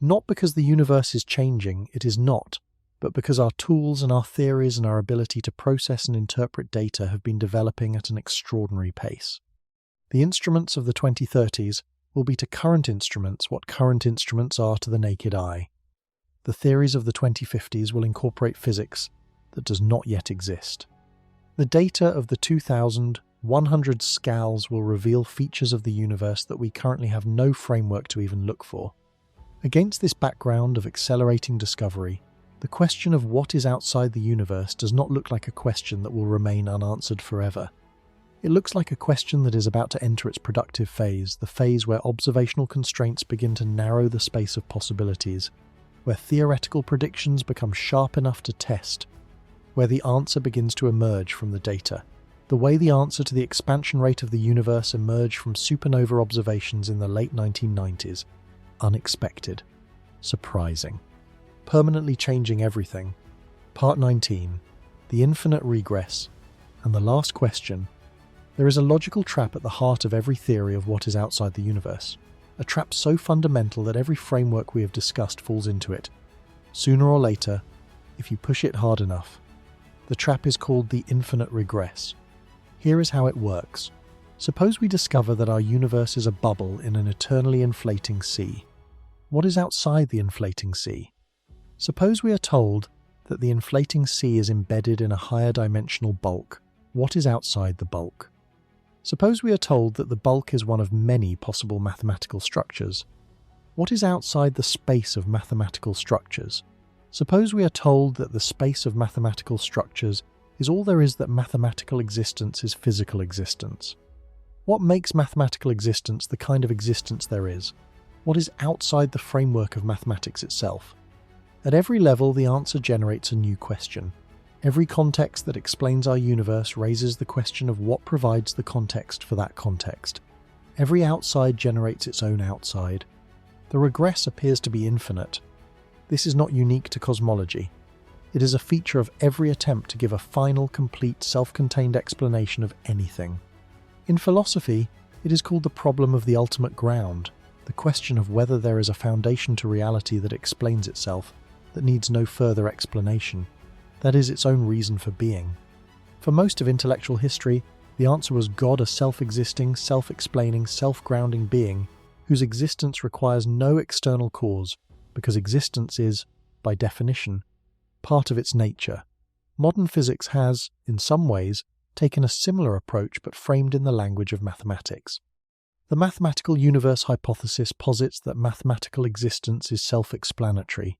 Not because the universe is changing, it is not, but because our tools and our theories and our ability to process and interpret data have been developing at an extraordinary pace. The instruments of the 2030s will be to current instruments what current instruments are to the naked eye. The theories of the 2050s will incorporate physics that does not yet exist. The data of the 2100 scales will reveal features of the universe that we currently have no framework to even look for. Against this background of accelerating discovery, the question of what is outside the universe does not look like a question that will remain unanswered forever. It looks like a question that is about to enter its productive phase, the phase where observational constraints begin to narrow the space of possibilities, where theoretical predictions become sharp enough to test, where the answer begins to emerge from the data, the way the answer to the expansion rate of the universe emerged from supernova observations in the late 1990s. Unexpected, surprising, permanently changing everything. Part 19, the infinite regress, and the last question. There is a logical trap at the heart of every theory of what is outside the universe, a trap so fundamental that every framework we have discussed falls into it. Sooner or later, if you push it hard enough. The trap is called the infinite regress. Here is how it works. Suppose we discover that our universe is a bubble in an eternally inflating sea. What is outside the inflating sea? Suppose we are told that the inflating sea is embedded in a higher dimensional bulk. What is outside the bulk? Suppose we are told that the bulk is one of many possible mathematical structures. What is outside the space of mathematical structures? Suppose we are told that the space of mathematical structures is all there is, that mathematical existence is physical existence. What makes mathematical existence the kind of existence there is? What is outside the framework of mathematics itself? At every level, the answer generates a new question. Every context that explains our universe raises the question of what provides the context for that context. Every outside generates its own outside. The regress appears to be infinite. This is not unique to cosmology. It is a feature of every attempt to give a final, complete, self-contained explanation of anything. In philosophy, it is called the problem of the ultimate ground, the question of whether there is a foundation to reality that explains itself, that needs no further explanation, that is its own reason for being. For most of intellectual history, the answer was God, a self-existing, self-explaining, self-grounding being whose existence requires no external cause, because existence is, by definition, part of its nature. Modern physics has, in some ways, taken a similar approach but framed in the language of mathematics. The mathematical universe hypothesis posits that mathematical existence is self-explanatory,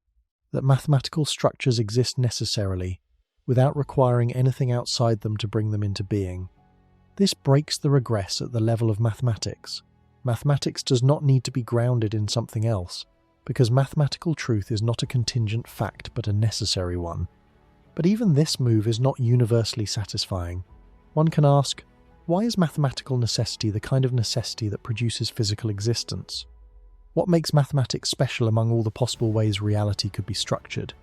that mathematical structures exist necessarily, without requiring anything outside them to bring them into being. This breaks the regress at the level of mathematics. Mathematics does not need to be grounded in something else, because mathematical truth is not a contingent fact but a necessary one. But even this move is not universally satisfying. One can ask, why is mathematical necessity the kind of necessity that produces physical existence? What makes mathematics special among all the possible ways reality could be structured?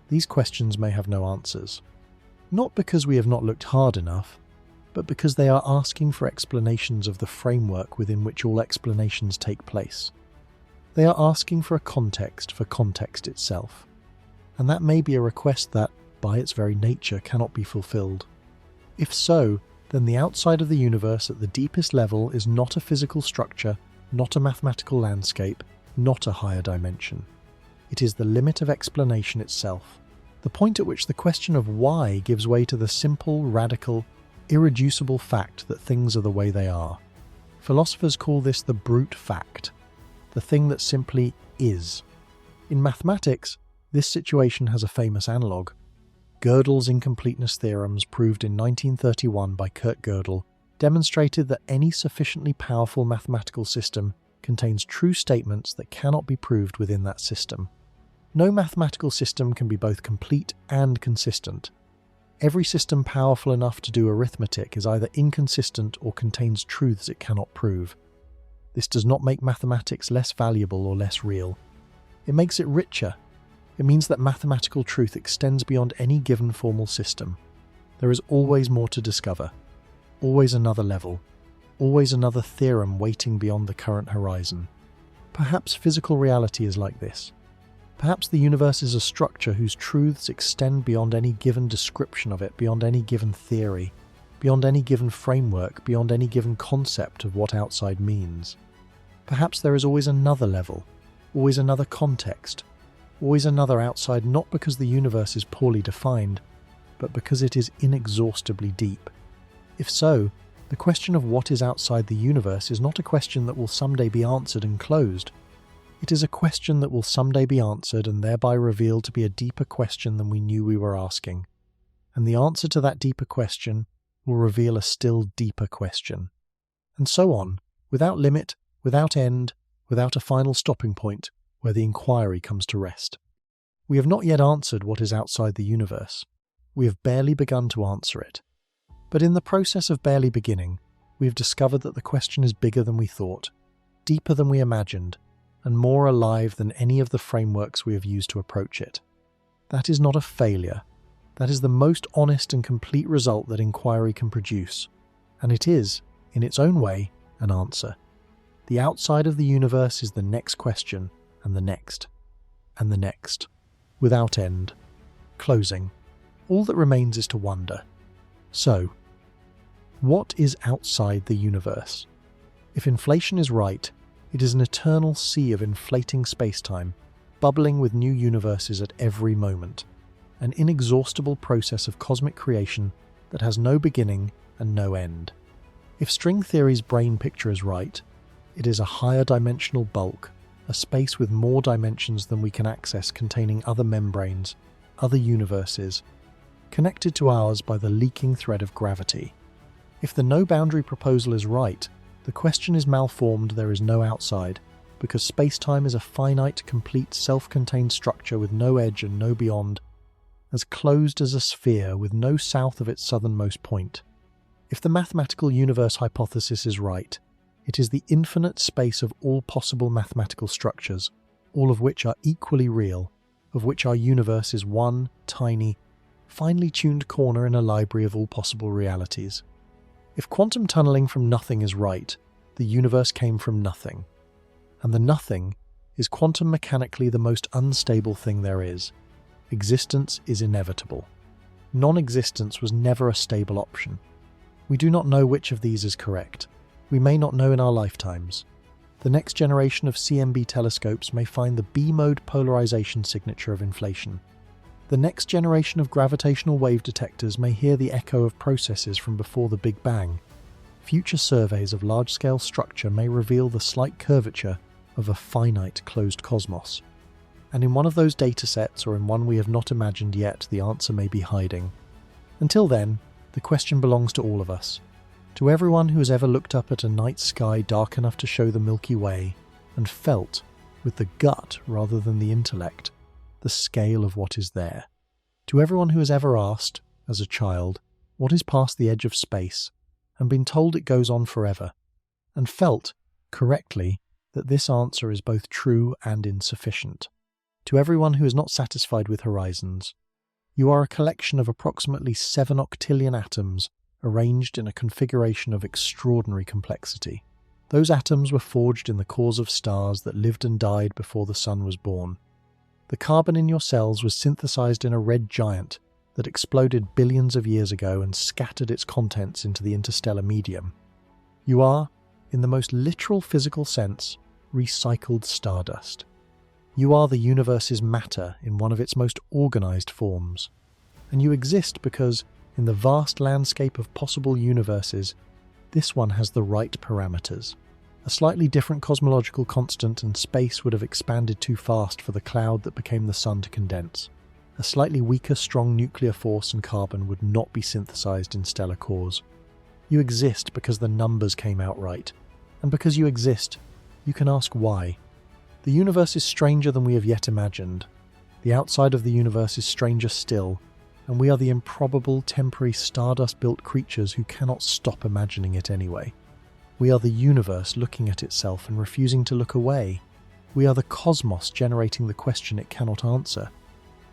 These questions may have no answers. Not because we have not looked hard enough, but because they are asking for explanations of the framework within which all explanations take place. They are asking for a context for context itself, and that may be a request that, by its very nature, cannot be fulfilled. If so, then the outside of the universe at the deepest level is not a physical structure, not a mathematical landscape, not a higher dimension. It is the limit of explanation itself, the point at which the question of why gives way to the simple, radical, irreducible fact that things are the way they are. Philosophers call this the brute fact, the thing that simply is. In mathematics, this situation has a famous analogue. Gödel's incompleteness theorems, proved in 1931 by Kurt Gödel, demonstrated that any sufficiently powerful mathematical system contains true statements that cannot be proved within that system. No mathematical system can be both complete and consistent. Every system powerful enough to do arithmetic is either inconsistent or contains truths it cannot prove. This does not make mathematics less valuable or less real. It makes it richer. It means that mathematical truth extends beyond any given formal system. There is always more to discover, always another level, always another theorem waiting beyond the current horizon. Perhaps physical reality is like this. Perhaps the universe is a structure whose truths extend beyond any given description of it, beyond any given theory, beyond any given framework, beyond any given concept of what outside means. Perhaps there is always another level, always another context, always another outside, not because the universe is poorly defined, but because it is inexhaustibly deep. If so, the question of what is outside the universe is not a question that will someday be answered and closed. It is a question that will someday be answered and thereby revealed to be a deeper question than we knew we were asking. And the answer to that deeper question will reveal a still deeper question. And so on, without limit, without end, without a final stopping point where the inquiry comes to rest. We have not yet answered what is outside the universe. We have barely begun to answer it. But in the process of barely beginning, we have discovered that the question is bigger than we thought, deeper than we imagined, and more alive than any of the frameworks we have used to approach it. That is not a failure. That is the most honest and complete result that inquiry can produce, and it is, in its own way, an answer. The outside of the universe is the next question, and the next, and the next, without end, closing. All that remains is to wonder. So, what is outside the universe? If inflation is right, it is an eternal sea of inflating space-time, bubbling with new universes at every moment, an inexhaustible process of cosmic creation that has no beginning and no end. If string theory's brain picture is right, it is a higher dimensional bulk, a space with more dimensions than we can access, containing other membranes, other universes, connected to ours by the leaking thread of gravity. If the no-boundary proposal is right, the question is malformed. There is no outside, because space-time is a finite, complete, self-contained structure with no edge and no beyond, as closed as a sphere with no south of its southernmost point. If the mathematical universe hypothesis is right, it is the infinite space of all possible mathematical structures, all of which are equally real, of which our universe is one tiny, finely tuned corner in a library of all possible realities. If quantum tunneling from nothing is right, the universe came from nothing. And the nothing is quantum mechanically the most unstable thing there is. Existence is inevitable. Non-existence was never a stable option. We do not know which of these is correct. We may not know in our lifetimes. The next generation of CMB telescopes may find the B-mode polarization signature of inflation. The next generation of gravitational wave detectors may hear the echo of processes from before the Big Bang. Future surveys of large-scale structure may reveal the slight curvature of a finite closed cosmos. And in one of those datasets, or in one we have not imagined yet, the answer may be hiding. Until then, the question belongs to all of us. To everyone who has ever looked up at a night sky dark enough to show the Milky Way and felt, with the gut rather than the intellect, the scale of what is there. To everyone who has ever asked, as a child, what is past the edge of space, and been told it goes on forever, and felt, correctly, that this answer is both true and insufficient. To everyone who is not satisfied with horizons, you are a collection of approximately 7 octillion atoms arranged in a configuration of extraordinary complexity. Those atoms were forged in the cores of stars that lived and died before the sun was born. The carbon in your cells was synthesized in a red giant that exploded billions of years ago and scattered its contents into the interstellar medium. You are, in the most literal physical sense, recycled stardust. You are the universe's matter in one of its most organized forms. And you exist because, in the vast landscape of possible universes, this one has the right parameters. A slightly different cosmological constant and space would have expanded too fast for the cloud that became the sun to condense. A slightly weaker strong nuclear force and carbon would not be synthesized in stellar cores. You exist because the numbers came out right. And because you exist, you can ask why. The universe is stranger than we have yet imagined. The outside of the universe is stranger still, and we are the improbable, temporary, stardust-built creatures who cannot stop imagining it anyway. We are the universe looking at itself and refusing to look away. We are the cosmos generating the question it cannot answer.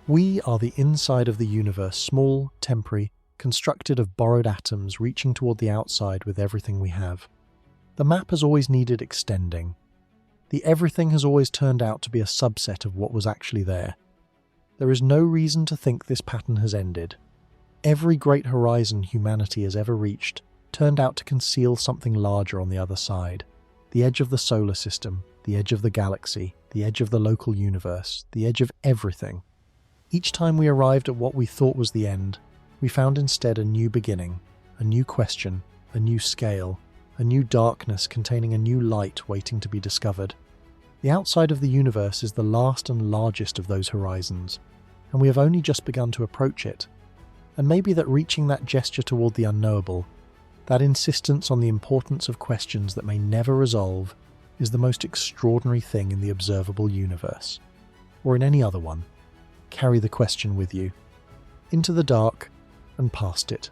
We are the inside of the universe, small, temporary, constructed of borrowed atoms reaching toward the outside with everything we have. The map has always needed extending. The everything has always turned out to be a subset of what was actually there. There is no reason to think this pattern has ended. Every great horizon humanity has ever reached turned out to conceal something larger on the other side. The edge of the solar system, the edge of the galaxy, the edge of the local universe, the edge of everything. Each time we arrived at what we thought was the end, we found instead a new beginning, a new question, a new scale, a new darkness containing a new light waiting to be discovered. The outside of the universe is the last and largest of those horizons, and we have only just begun to approach it. And maybe that reaching that gesture toward the unknowable, that insistence on the importance of questions that may never resolve, is the most extraordinary thing in the observable universe, or in any other one. Carry the question with you, into the dark and past it.